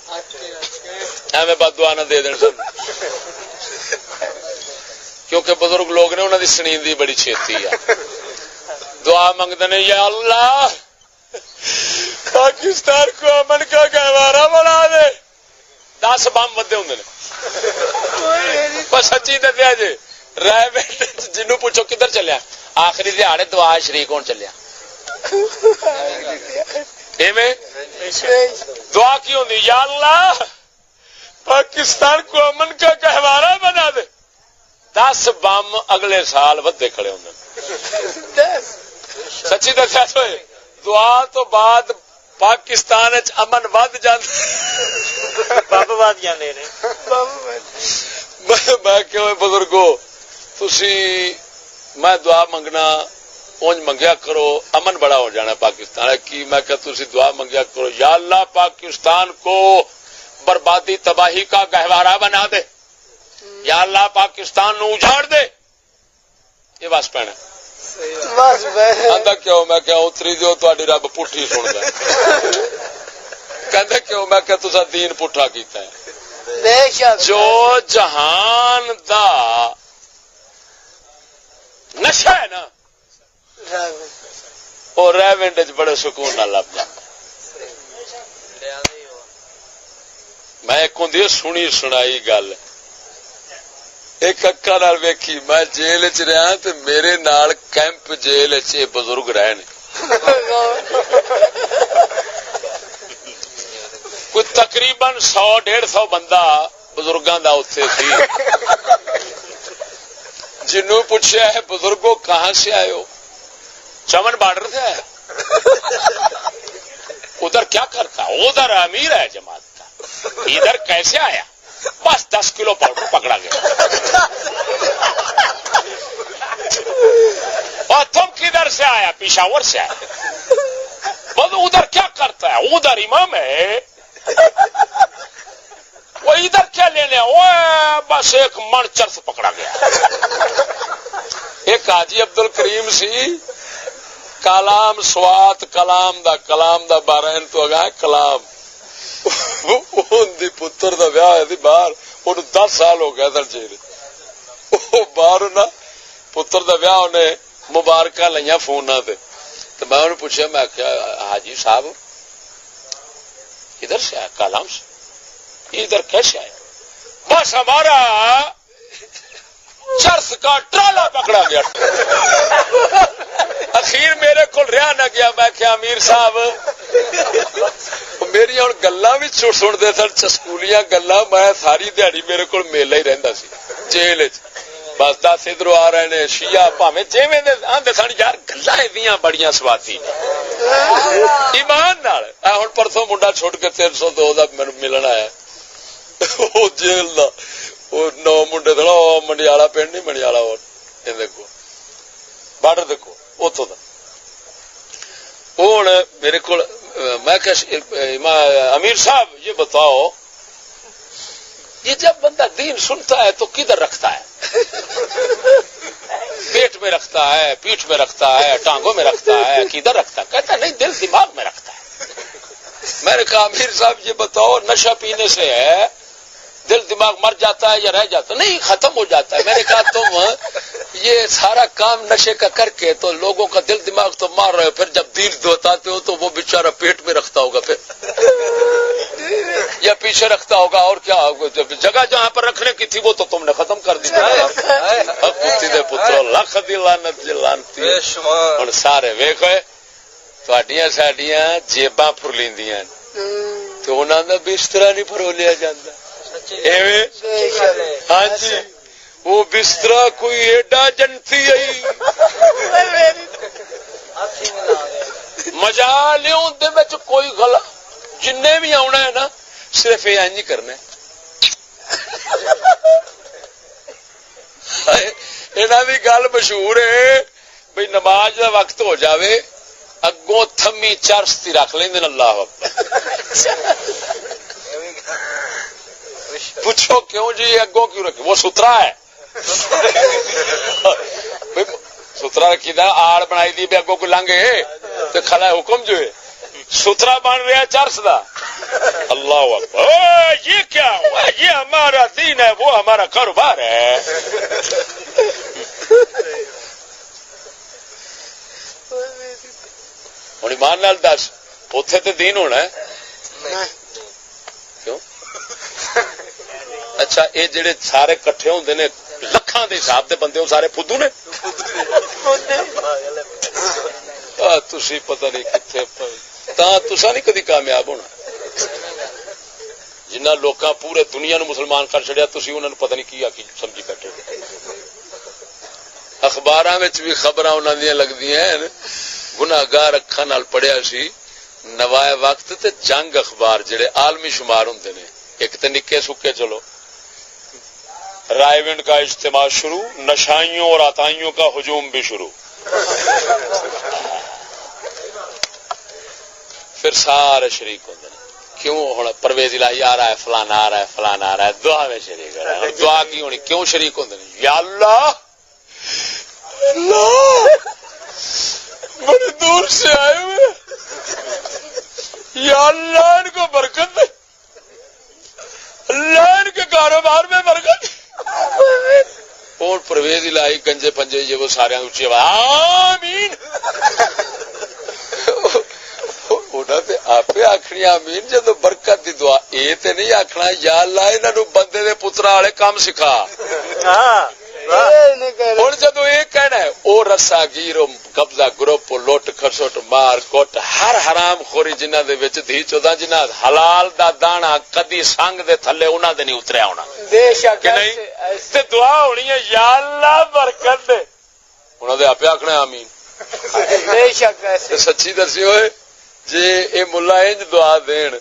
A: ایویں بد دعا نہ دے دین سن. کیونکہ بزرگ لوگ نے انہوں کی سنیندی بڑی چھیتی ہے. دعا منگتے ہیں یا اللہ پاکستان کو امن کا گہوارہ بنا دے. 10 بم ودے ہوں سچی دسیا جی. رائے جنوں پوچھو کدھر چلیا آخری دیہڑے دعا شریک ہون چلیا. دعا کی ہوندی یا اللہ پاکستان کو امن کا گہوارہ بنا دے. 10 بم اگلے سال ودے کھڑے ہوں. سچی دسیا تو دعا تو بعد پاکستان امن ود جاندے نے. میں کہ بزرگو تسی میں دعا منگنا اونج منگیا کرو امن بڑا ہو جانا پاکستان کی. میں کہ تسی دعا منگیا کرو یا اللہ پاکستان کو بربادی تباہی کا گہوارہ بنا دے. یا اللہ پاکستان نو اجاڑ دے. یہ بس پینا کیوں؟ میں کیا اتری دیو تاری رب پٹھی سن دے کیوں؟ میں کہ تسا دین پٹھا کیتا ہے. جو جہان دا نشہ ہے نا وہ ریونڈ بڑے سکون نہ لب جاتا. میں ایک ہوں سنی سنائی گل ایک اکا نال ویکھی. میں جیل چ رہا تے میرے نال کیمپ جیل چ بزرگ رہے نے. کوئی تقریباً 100-150 بندہ بزرگاں دا اتنے سی. جنوں پوچھا ہے بزرگوں کہاں سے آئے ہو؟ چمن بارڈر سے آئے. ادھر کیا کرتا؟ ادھر امیر ہے جماعت کا. ادھر کیسے آیا؟ بس 10 کلو پاؤڈر پکڑا گیا. اور تم کدھر سے آیا؟ پشاور سے آیا. بولو ادھر کیا کرتا ہے؟ ادھر امام ہے. وہ ادھر کیا لینے؟ وہ بس ایک من چرس پکڑا گیا. ایک حاجی عبد الکریم سی کلام سوات کلام دا 12 تو اگا کلام پتر دا ویاہ ہے باہر. 10 سال ہو گیا جیل. باہر نا پتر دا ویاہ انہیں مبارکہ لیا فون تے. تو میں انہوں نے پوچھا میں کیا حاجی صاحب ادھر سے آیا کالام سے؟ ادھر کیسے آیا؟ بس ہمارا چرس کا ٹرالا پکڑا گیا. اخیر میرے کو رہا نہ گیا. میں کیا امیر صاحب میری ہوں گلا بھی سنتے سن سکولیاں گلا. میں ساری دیہڑی میرے کو میلا ہی رہتا سی جیل چ. بس 10 ادھر آ رہے ہیں شیعہ پاویں جیویں آندے سن یار گلاں ایویں بڑیاں سوادی ایمان نال. ہن پرسوں منڈا چھوٹ کے 302 دا مینوں ملن آیا او جیل دا. وہ 9 منڈے تھا منڈیالا پنڈ نہیں منڈیالا یہ دیکھو بارڈر دیکھو اتوں کا. ہوں میرے کو میں امیر صاحب یہ بتاؤ یہ جب بندہ دین سنتا ہے تو کدھر رکھتا ہے؟ پیٹ میں رکھتا ہے, پیٹھ میں رکھتا ہے, ٹانگوں میں رکھتا ہے, کدھر رکھتا ہے؟ کہتا ہے نہیں دل دماغ میں رکھتا ہے. میں نے کہا امیر صاحب یہ بتاؤ نشہ پینے سے ہے دل دماغ مر جاتا ہے یا رہ جاتا ہے؟ نہیں ختم ہو جاتا ہے. میں نے کہا تم یہ سارا کام نشے کا کر کے تو لوگوں کا دل دماغ تو مار رہے ہو, پھر جب دین بتاتے ہو تو وہ بیچارہ پیٹ میں رکھتا ہوگا پھر یا پیچھے رکھتا ہوگا اور کیا ہوگا؟ جگہ جہاں پر رکھنے کی تھی وہ تو تم نے ختم کر دی. پترو لکھ دی لعنت لعنتی ہن سارے ویکھو تہاڈیاں ساڈیاں جیباں پھرلیندیاں تو انہاں دا بستر نہیں پھرولیا جاندا. ہاں جی وہ بستر کوئی ایڈا جنتی ہے مزہ لیا کوئی غلط جن بھی آنا ہے نا صرف یہ نہیں کرنا. انہوں کی گل مشہور ہے بھئی نماز کا وقت ہو جاوے اگوں تھمی چرس تی رکھ لیندے اللہ اکبر. پوچھو کیوں جی اگوں کیوں رکھے؟ وہ سترا ہے. سترا رکھی دا آڑ بنائی دی بھی اگوں کو لنگے تو کھلا حکم جو ہے سترا بن رہا چرس دا. اللہ اکبر. یہ کیا ہوا؟ یہ ہمارا دین ہے، وہ ہمارا کاروبار ہے. ہوں ایمان نال دس اوتھے تے دین ہونا ہے کیوں؟ اچھا یہ جڑے سارے کٹھے ہوندے نے لکھاں دے حساب دے بندے وہ سارے فدو نے؟ تسی پتہ نہیں کتنے تسا نہیں کدی کامیاب ہونا. جنہ لوکاں پورے دنیا نو مسلمان کر چڑیا تسی انہاں نو پتہ نہیں کی آکی سمجھی بیٹھے. اخباراں وچ بھی خبراں انہاں دیاں لگدیاں ہیں. گناہگار اکھاں نال پڑھیا سی نوائے وقت تے جنگ اخبار جڑے عالمی شمار ہوندے نے. ایک تے نکے سکے چلو رائے ونڈ کا اجتماع شروع، نشائیوں اور عطائیوں کا ہجوم بھی شروع. پھر سارے شریک ہوندے نے. کیوں ہن پرویز الہی آ رہا ہے، فلانا آ رہا ہے، فلانا آ رہا ہے، دعا میں شریک ہو رہا ہے. دعا کی ہونی کیوں شریک ہوندے نے؟ یا اللہ اللہ بڑی دور سے آئے ہوئے، یا اللہ ان کو برکت دے، اللہ ان کے کاروبار میں برکت. اور پرویز الہی گنجے پنجے یہ وہ سارے اونچی آواز آمین. آپ آخنی آمین جدو برکت دی دعا. یہ تے نہیں آخنا یا اللہ انہوں بندے دے پترا والے کام سکھا. ہوں جدو یہ کہنا ہے او رسا گیر قبضہ گروپ لٹ کھسٹ مار کٹ ہر حرام خوری جنہ دے وچ دھی چودہ جنہ حلال دا دانا کدی سنگ دے تھلے انہاں دے نہیں اتریا ہونا کہ نہیں. تے دعا ہونی ہے یا اللہ برکت دے. انہاں دے آپ آخنا آمین. بے شک سچی دسی ہوئے جی اے ملا انج دعا دین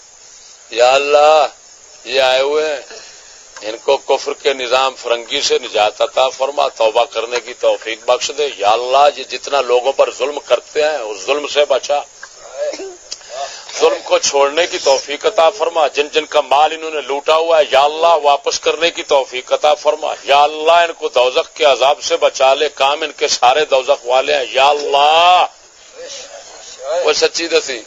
A: یا اللہ یہ آئے ہوئے ہیں ان کو کفر کے نظام فرنگی سے نجات عطا فرما، توبہ کرنے کی توفیق بخش دے. یا اللہ یہ جتنا لوگوں پر ظلم کرتے ہیں اس ظلم سے بچا، ظلم کو چھوڑنے کی توفیق عطا فرما. جن جن کا مال انہوں نے لوٹا ہوا ہے یا اللہ واپس کرنے کی توفیق عطا فرما. یا اللہ ان کو دوزخ کے عذاب سے بچا لے، کام ان کے سارے دوزخ والے ہیں یا اللہ. وہ سچی دسی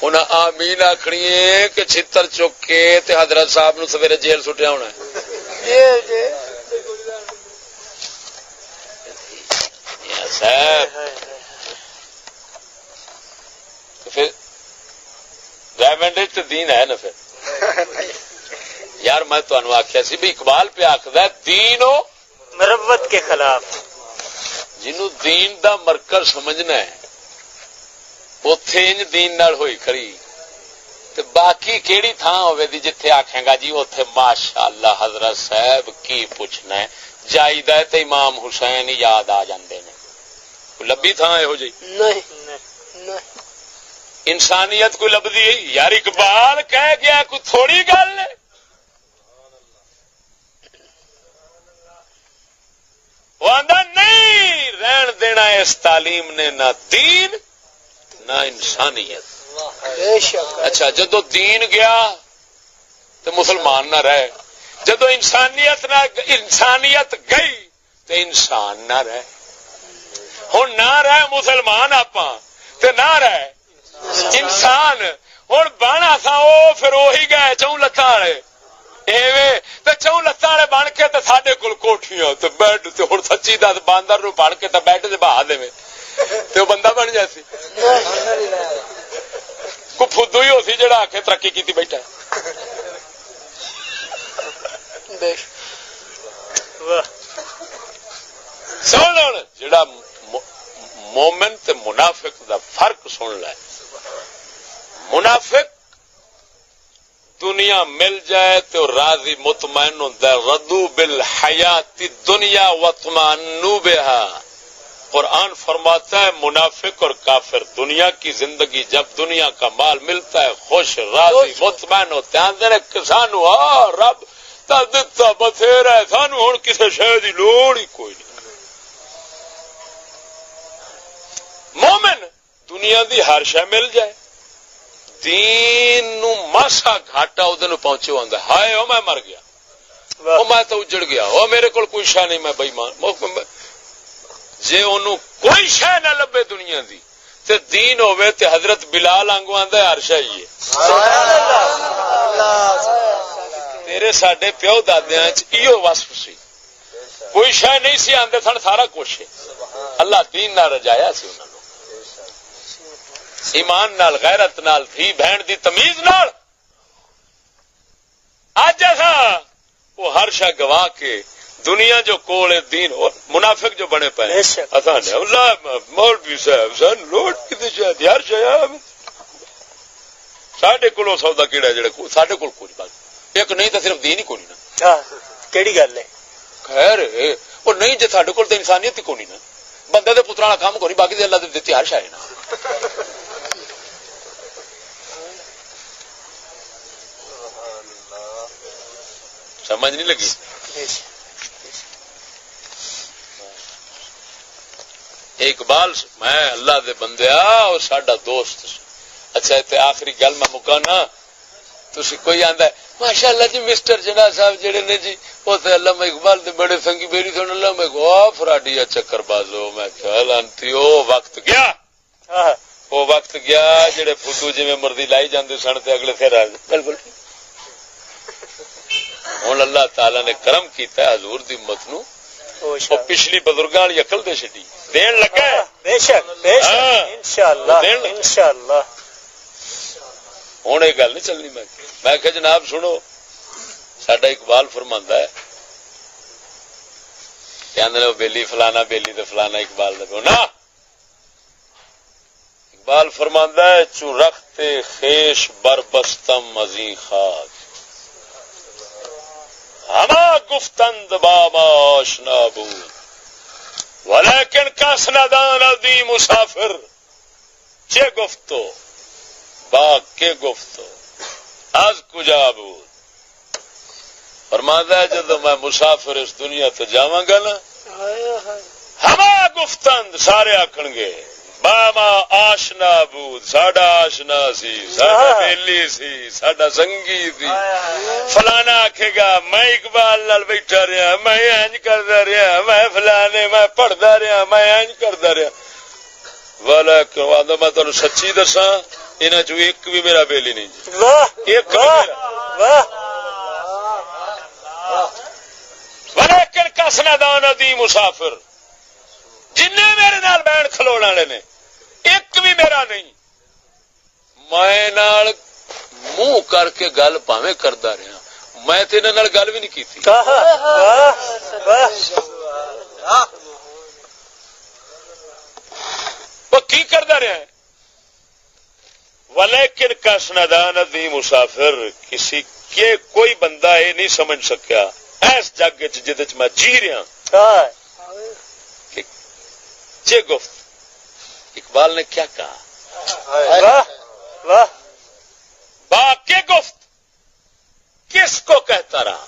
A: انہیں آمین آخنی ہے کہ چھتر چک کے تے حضرت صاحب نو سویرے جیل سٹیا ہونا ہے. پھر ڈائمنڈ دین ہے نا. پھر یار میں تمہیں آخیا سی بھی اقبال پہ آخد دین و
C: مروت کے خلاف.
A: جنوں دین دا مرکز سمجھنا ہے اوتھے انج دین نال ہوئی کھڑی تے باقی کیڑی تھان ہوے دی جتھے آکھیں گا جی اوتھے ماشاءاللہ حضرت صاحب کی پوچھنا ہے جائیدا ہے تے امام حسین یاد آ جاندے نے. لبی تھان ایہو جی
D: نہیں
A: انسانیت کوئی لبدی ہے یار. اقبال کہہ گیا کوئی تھوڑی گل ہے. وہ آندا نہیں رہن دینا اس تعلیم نے نہ دین نہ انسانیت. اچھا جدو دین گیا تو مسلمان نہ رہے، جدو انسانیت گئی تو انسان نہ رہے. ہوں نہ رہے مسلمان آپ نہ رہے انسان. ہوں بانا تھا وہ پھر وہی گئے چون لتاں والے ایویں تے چون لتاں والے بن کے تے ساڈے کول کوٹھیاں تے بیڈ تے ہن سچی دس باندر نو بن کے تے بیڈ تے بہا دے تے وہ بندہ بن جاسی. کو فدو ہی ہو سی جڑا آکھے ترقی کیتی بیٹھا. سن جڑا مومن تے منافق دا فرق سن لے. منافق دنیا مل جائے تو راضی مطمئن ہوتا ہے. ردو بالحیات الدنیا واطمئنوا بها. قرآن فرماتا ہے منافق اور کافر دنیا کی زندگی جب دنیا کا مال ملتا ہے خوش راضی مطمئن ہوتے ہیں. سانو رب دتا بتھیرا ہے سانو ہن کسی شے دی لوڑ ہی کوئی نہیں. مومن دنیا دی ہر شے مل جائے دین نو ماسا گھاٹا ادھر پہنچے آندا ہائے او میں مر گیا او میں تو اجڑ گیا او میرے کول کوئی شے نہیں میں بے ایمان جے اونوں کوئی شے نہ لبے دنیا دی تے دین ہوے تے حضرت بلال آنگو آندا ہر شے ہی ہے
D: سبحان اللہ
A: تیرے ساڈے پیو دادیاں وچ ایہو وصف سی کوئی شے نہیں سی آندے سن سارا کچھ ہے اللہ دین نال رجایا سی انہاں نوں ایمان نال غیرت نال تھی بہن دی تمیز نال اج ایسا وہ ہر شے گوا کے دنیا جو کول دین اور منافق جو بنے پے اساں نے اللہ مولوی صاحب سن لوٹ کتے شے ہر شے ساڈے کولوں سودا کیڑا جڑا ساڈے کول کوئی بات ایک نہیں تے صرف دین ہی کوئی نہ
C: ہاں کیڑی گل ہے
A: خیر وہ نہیں جے ساڈے کول تے انسانیت ہی کوئی نہ بندے دے پتراں دا کام کوئی باقی تے اللہ دے دتی ہر شے نا سمجھ نہیں لگی اقبال میں اللہ دے بندیا اور ساڈا دوست اچھا تے آخری گل میں مکانا تسی کوئی آندا ہے ماشاءاللہ جی مسٹر جناح صاحب جڑے نے جی او تے علامہ اقبال دے بڑے سنگی بیری سن اللہ میں گوا فراڈیا چکر بازو میں خیال انتی او وقت گیا وہ وقت گیا جڑے فوٹو جویں مرضی لائی جاندے سن تے اگلے پھر بالکل ہن اللہ تعالی نے کرم کیتا ہے حضور دی امت نو او پچھلی بزرگاں والی عقل دے چھڈی دین لگا ہے
C: بے شک انشاءاللہ انشاءاللہ
A: ہن یہ گل نہیں چلنی میں کہ جناب سنو ساڈا اقبال فرماندا ہے کہندے نے بیلی فلانا بیلی تے فلانا اقبال دے نا اقبال فرماندا ہے چو رخت خیش بربستم ازیں خاک ہما گفتند بابا آشنا بود ولیکن کس ندان دی مسافر چه گفتو با کے گفتو از کجا بود فرماتا ہے جدو میں مسافر اس دنیا تو جاواں گا نا ہما گفتند سارے آکھن گے باما آشنا بود ساڈا آشنا سی ساڈا بیلی سی ساڈا سنگی سی فلانا آکھے گا میں اقبال نال بیٹھا رہا میں انج کردا رہا میں فلانے میں پڑھدا رہا میں انج کردا رہا والا کہندا میں تانوں سچی دساں انہاں چوں ایک بھی میرا بیلی نہیں جی
C: واہ
A: ایک
C: واہ واہ
A: ولیکن کس ندان دی مسافر جننے میرے نال بین کھلوڑ والے نے ایک بھی میرا نہیں میں نال منہ کر کے گل پاویں کردا رہا میں تے انہاں نال گل بھی نہیں کیتی وہ کی کردا رہا ہے ولیکن کس ندان دی مسافر کسی کے کوئی بندہ یہ نہیں سمجھ سکیا ایس جگ جہد میں جی رہا جے گفت اقبال نے کیا کہا باقی گفت کس کو کہتا رہا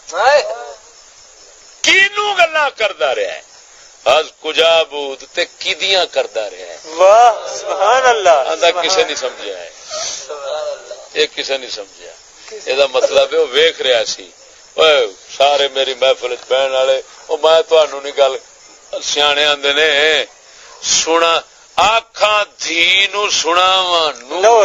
A: کینو گلا کردا رہا ہے از کجا بود تے کیدیاں کردا رہا ہے
C: واہ سبحان اللہ
A: آندا کسے نہیں سمجھا ہے یہ کسے نہیں سمجھا یہ مطلب ہے وہ ویکھ رہا سی سارے میری محفل بہن والے وہ میں تانوں نہیں گل سیانے آندے نے سنا آکھاں دھی نو سناواں نو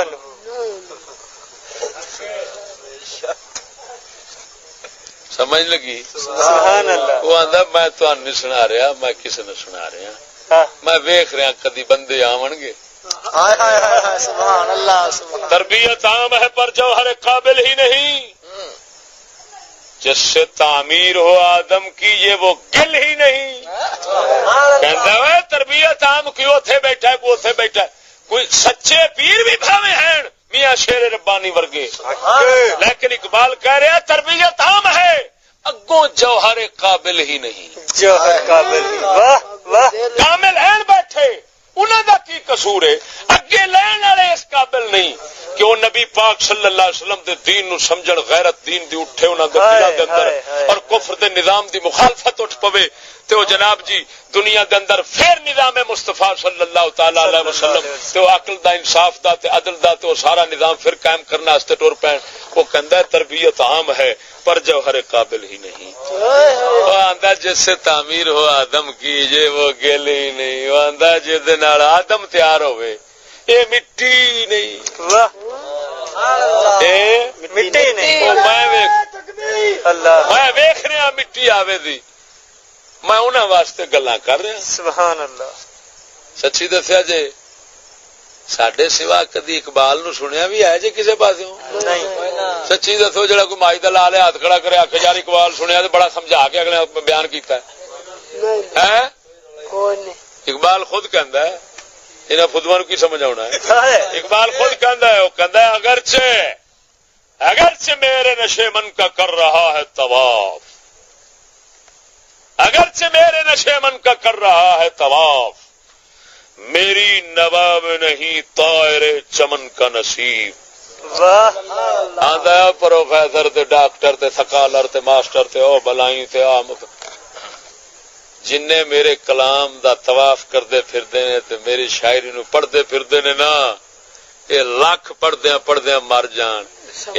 A: سمجھ لگی
C: سبحان اللہ
A: وہ آندا میں تانوں نہیں سنا رہا میں کسے نے سنا رہا میں ویکھ رہا کدی بندے آون گے
D: سبحان اللہ سبحان
A: تربیت عام ہے پر جوہر قابل ہی نہیں جس سے تعمیر ہو آدم کی یہ وہ گل ہی نہیں کہتا ہے تربیت عام کی اوتھے بیٹھا ہے اوتھے بیٹھا ہے کوئی سچے پیر بھی بھاوے ہیں میاں شیر ربانی ورگے لیکن اقبال کہہ رہا تربیت عام ہے اگوں جوہر قابل ہی نہیں
C: جوہر قابل واہ واہ
A: کامل ہیں بیٹھے انہوں دا کی قصور ہے؟ اگے لین والے اس قابل نہیں کہ وہ نبی پاک صلی اللہ علیہ وسلم دے دین نو سمجھن، غیرت دین دی اٹھے انہاں دے دلاں دے اندر اور کفر دے نظام دی مخالفت اٹھ پوے تے وہ جناب جی دنیا دے اندر پھر نظام مصطفیٰ صلی اللہ تعالی علیہ وسلم تے وہ عقل دا، انصاف دا تے عدل دا تے وہ سارا نظام پھر قائم کرنا واسطے ٹر پین. وہ کہندا ہے تربیت عام ہے پر جوہر قابل ہی نہیں. وہ آندا جس سے تعمیر ہو آدم کی یہ وہ گل ہی نہیں. وہ آندا جس دے نال آدم تیار ہوئے اے مٹی نہیں. اے
C: مٹی نہیں.
A: میں ویکھ رہا مٹی آوے دی، میں انہاں واسطے گلاں کر رہا.
C: سبحان اللہ.
A: سچی دسیا جے ساڈے سوا کدی اقبال نو سنیا بھی ہے جے کسے پاسوں؟
C: نہیں.
A: سچی دسو جڑا کوئی مائی دا لا لے ہاتھ کھڑا کرے آکھے یار اقبال سنیا تے بڑا سمجھا کے اگلے بیان کیتا ہے. اقبال خود کہندا ہے، انہاں فدواں نو کی سمجھ آونا ہے؟ اقبال خود کہندا ہے، وہ کہندا ہے اگرچہ میرے نشے من کا کر رہا ہے طواف، اگرچہ میرے نشے من کا کر رہا ہے طواف، میری نوا میں نہیں طائر چمن کا نصیب. آندا پروفیسر تے ڈاکٹر تے سکالر تے ماسٹر تے او بلائی تے جن میرے کلام دا طواف کردے پھردے نے تے میری شاعری نو پڑھدے پھردے نے نا، اے لاکھ پڑھدیاں مر جان،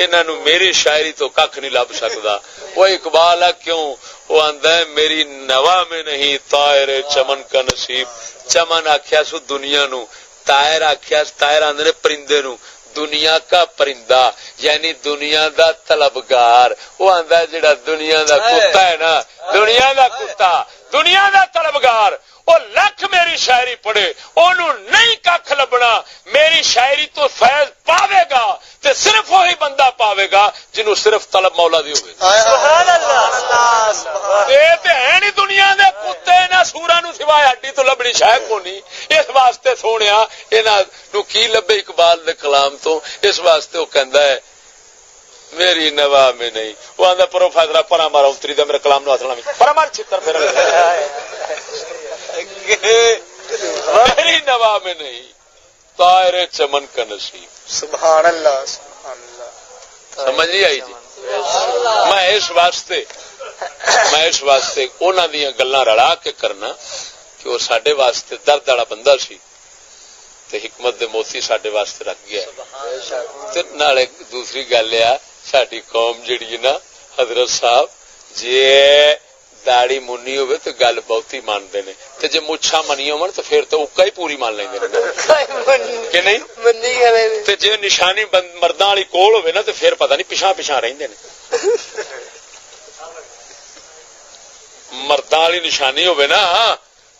A: انہاں نو میری شاعری تو کھ نہیں لب سکدا. وہ اقبال ہے کیوں؟ وہ آندا ہے میری نوا میں نہیں طائر چمن کا نصیب. چمن آخیا سو دنیا نو، طائر آخیا طائر آندے نے پرندے نو، دنیا کا پرندہ یعنی دنیا دا طلبگار. وہ آندا جڑا دنیا دا کتا ہے نا، دنیا دا کتا، دنیا دا طلبگار، وہ لکھ میری شاعری پڑھے اونوں نہیں کھ لبنا. میری شاعری تو فیض پاوے گا تے صرف وہی بندہ پاوے گا جنوں صرف طلب مولا دی ہوئے.
C: سبحان اللہ.
A: اے تے ہے نہیں دنیا دے کتے نہ سوراں نو سوائے ہڈی تو لبنی شے کونی. اس واسطے سونیا انہاں نو کی لبے اقبال دے کلام تو، اس واسطے وہ کہندا ہے میری نوا میں نہیں. وہ آندا پروفیسر پرا مارا اتری دا میرے کلام نو ہاتھ لاویں، پرا مار چھتر پھر میری نوا میں نہیں طائر چمن کا نصیب.
D: سبحان اللہ سبحان اللہ.
A: سمجھ نہیں آئی جی؟ میں اس واسطے انہاں دیاں گلاں رلا کے کرنا کہ وہ ساڈے واسطے درد والا بندہ سی تے حکمت دے موتی ساڈے واسطے رکھ گیا. تے نالے دوسری گل ہے ساڈی قوم جڑی نا حضرت صاحب جے داڑی منی ہوئے تو گل بہتی مانتے نے، تے جے مچھا منی ہون تو پھر تو اکا ہی پوری مان لیندے نے کہ نہیں. تے جے نشانی مرداں والی کول ہوئے نا تو پھر پتہ نہیں پیچھے پیچھے رہندے نے. مرداں والی نشانی ہوئے نا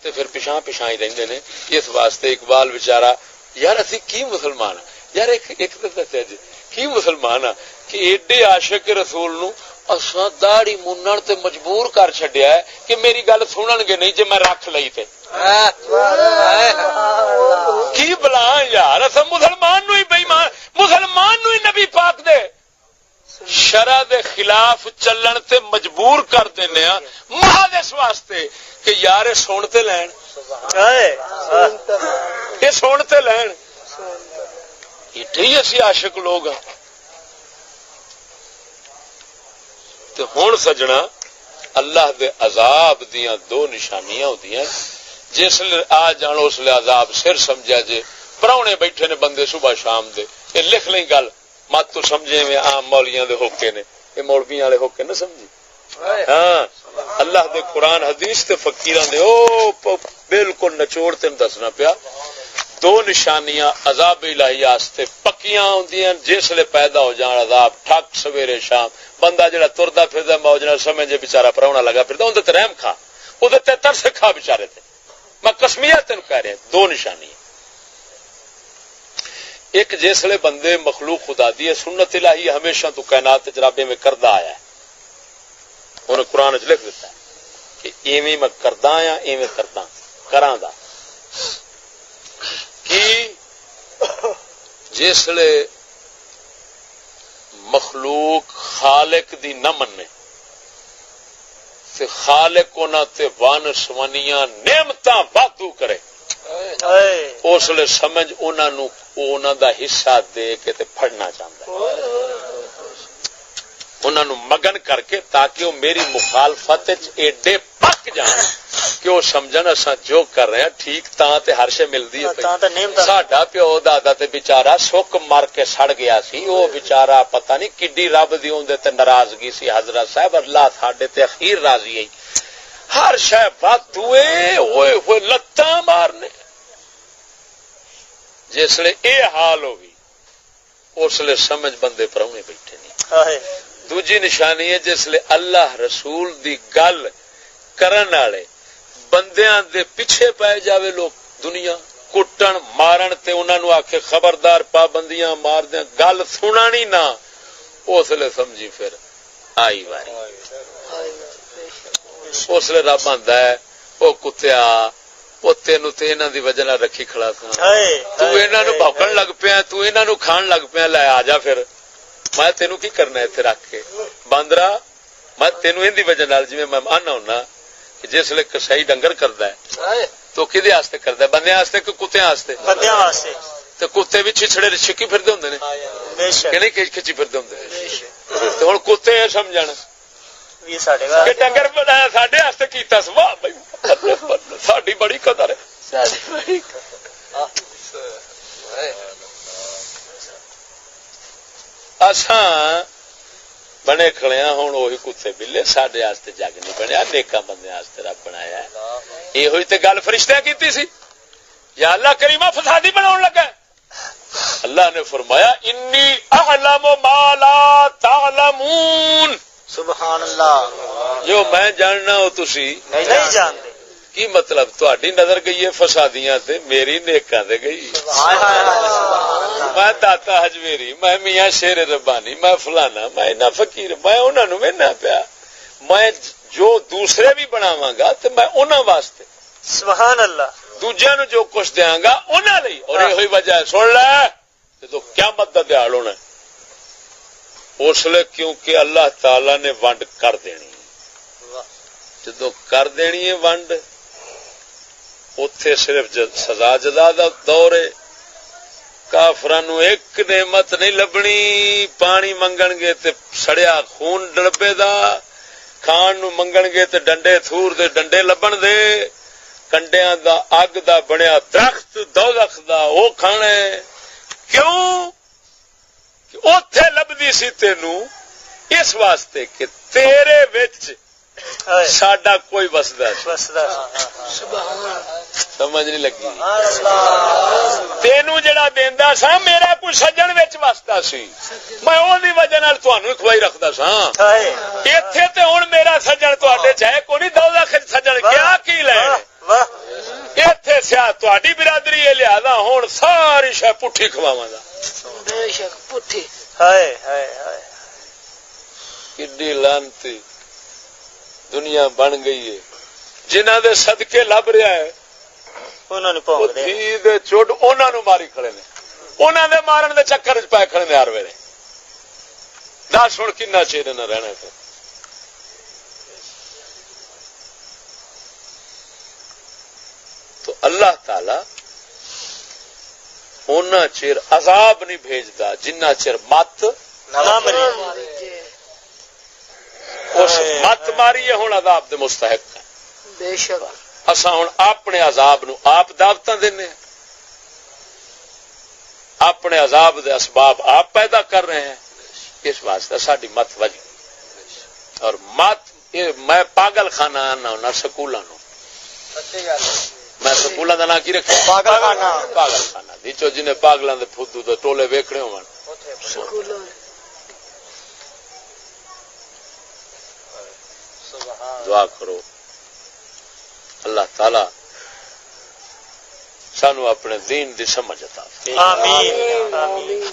A: تے پھر پیچھے پیچھے ہی رہندے نے. اس واسطے اقبال بیچارہ یار اسی کی مسلمان یار ایک تو دسیا جی کی مسلمان آ کہ ایڈے عاشق رسول نو اساں داڑھی منن تے مجبور کر چھڈیا ہے کہ میری گل سنن گے نہیں جے میں رکھ لئی تے کی بلا یار. اساں مسلمان نو ہی بے ایمان، مسلمان نو ہی نبی پاک دے شرع دے خلاف چلن تے مجبور کر دینے ہاں محض اس واسطے کہ یار سنتے لین، یہ سنتے لین. ایڈے ہی اسی عاشق لوگ ہاں. ہوں سجنا اللہ دے عذاب دیاں دو نشانیاں ہوندیاں، جس لئے آ جان اس لئے عذاب سر سمجھا جے پراؤنے بیٹھے نے بندے صبح شام دے. یہ لکھ لیں گل مت تو سمجھے میں عام مولیاں دے ہوکے نے، یہ مولویاں والے ہوکے نہ سمجھی. ہاں اللہ دے قرآن حدیث تے فقیراں دے او بالکل نچوڑ تین دسنا پیا. دو نشانیاں عذاب الہی واسطے پکیاں ہوندیاں جس لئے پیدا ہو جان عذاب ٹھک سویرے شام. بندہ جڑا تردا پھردا موج نال سمجھے بیچارہ پراونا لگا پھردا اون تے رحم کھا، او تے ترس کھا بیچارے تے. میں قسمیت تینوں کہہ رہا دو نشانی. ایک جس لئے بندے مخلوق خدا دی سنت الہی ہمیشہ تو کائنات وچ رب میں کردا آیا ہے. انہوں نے قرآن وچ لکھ دیتا ہے کہ ایویں میں کردا آیا ایویں کردا کراں دا. کی جس لئے مخلوق خالق دی نہ مننے تے خالق انہاں تے وان سوانیاں نعمتاں وادو کرے اس لیے سمجھ انہوں دا حصہ دے کے تے پھڑنا چاہتا ہے انہوں مگن کر کے تاکہ وہ میری مخالفت ایڈے پک جان کہ وہ سمجھن اساں جو کر رہے ہیں ٹھیک تاں تے ہر شے ملدی ہے ساڈا پیو دادا تے بیچارہ سک مر کے سڑ گیا سی وہ بیچارہ پتہ نہیں کڈی رب دی اوندے تے ناراضگی سی حضرت صاحب اللہ ساڈے تے اخیر راضی ہے ہر شے بات ہوئے ہوئے لتاں مارنے جس لئے اے حال ہوگی اس لئے سمجھ بندے پراؤنے بیٹھے نہیں دوجی نشانی ہے جس لئے اللہ رسول دی گل کرن والے بندیاں دے پیچھے پائے جاوے لوگ دنیا کٹن مارن تے انہاں نوں آکھے خبردار پابندیاں مار دیاں گل سنانی نہ اس لئے سمجھی پھر آئی واری اس لئے رب آندا ہے او کتیا وہ تینوں تے انہاں دی وجہ نال رکھی کھڑا تھا تو انہاں نوں بھوکن لگ پیا تو انہاں نوں کھان لگ پیا لے آ جا پھر میں تینوں کی کرنا ہے اتنے رکھ کے باندرا میں تینوں ان دی وجہ نال جویں میں آنا ہونا کہ جس لے کسائی ڈنگر کردا ہے تو کدے واسطے کردا ہے بندیاں واسطے کہ کتےاں واسطے بندیاں واسطے تے کتے بھی چھڑے چھکی پھردے ہوندے نے بے شک کہ نہیں کھچی پھردے ہوندے بے شک تے ہن کتے سمجھن یہ ساڈے واسطے کہ ڈنگر بنایا ساڈے واسطے کیتا س واہ بھائی ساڈی بڑی قدر ہے ساڈی بڑی اساں بنے کھڑے ہاں ہوں وہی کتے بلے ساڈے واسطے جگ نہیں بنیا نیکاں بندے واسطے رب بنایا ہے یہ ہوئی تے گل فرشتیاں کیتی سی یا اللہ کریمہ فسادی بناون لگا اللہ نے فرمایا انی اعلم ما لا تعلمون سبحان اللہ جو میں جاننا ہو تسی نہیں جانتے کی مطلب تہاڈی نظر گئی ہے فسادیاں تے میری نیکاں تے گئی میں داتا حجویری میں میاں شیر ربانی میں فلانا میں نہ فقیر میں انہاں نوں وینا پیا میں جو دوسرے بھی بناواں گا تے میں انہاں واسطے سبحان اللہ دوجیاں نوں جو کچھ دیاں گا انہاں لئی اور یہی وجہ ہے سن لے جدوں قیامت دا دیہڑ ہونا اس لیے کیونکہ اللہ تعالی نے ونڈ کر دینی جدوں کر دینی ہے ونڈ اوتھے صرف سزا جزا دا دور ہے کافراں نوں ایک نعمت نہیں لبنی پانی منگن گے تے سڑیا خون ڈلبے دا کھان نوں منگن گے تے ڈنڈے تھور دے ڈنڈے لبن دے کنڈیاں دا اگ دا بنیا درخت دوزخ دا او کھانا ہے کیوں کہ اوتھے لبدی سی تینوں اس واسطے کہ تیرے وچ ساڈا کوئی وسدا سمجھ نہیں لگی تینوں جڑا دیندا سا میرا کوئی سجن وچ وسدا سی میں اودی وجہ نال تانوں کھوائی رکھدا سا ایتھے تے ہن میرا سجن تواڈے چ ہے کوئی نہیں دوزخ سجن کیا کی لین ایتھے سیا تواڈی برادری اے لہذا ہن ساری شے پٹھی کھواواں دا بے شک پٹھی ہائے ہائے ہائے کڈی لعنتی دنیا بن گئی ہے جنہاں دے صدقے لب رہا ہے انہاں نوں پاؤ دے دے چوٹ انہاں نوں ماری کھڑے نے انہاں دے مارن دے چکر وچ پے کھڑے نے ہر ویلے دس ہن کنا چیر نہ رہنا ہے تو اللہ تعالی اونا چیر عذاب نہیں بھیجدا جنہ چیر مت نہ مری اس مت ماری ہے ہوں عذاب دے مستحق ہے بے شک اساں ہوں اپنے عذاب نو آپ دعوتاں دینے اپنے عذاب دے اسباب آپ پیدا کر رہے ہیں اس واسطے ساڈی مت وجی اور مت میں پاگل خانہ آنا ہونا سکولاں نو میں سکولاں دا نام کی رکھیا پاگل خانہ دیچو جنہیں پاگلاں دے پھدو دے ٹولے ویکھنے ہون سکولاں دعا کرو اللہ تعالی سانو اپنے دین دی سمجھ عطا فرمائے آمین آمین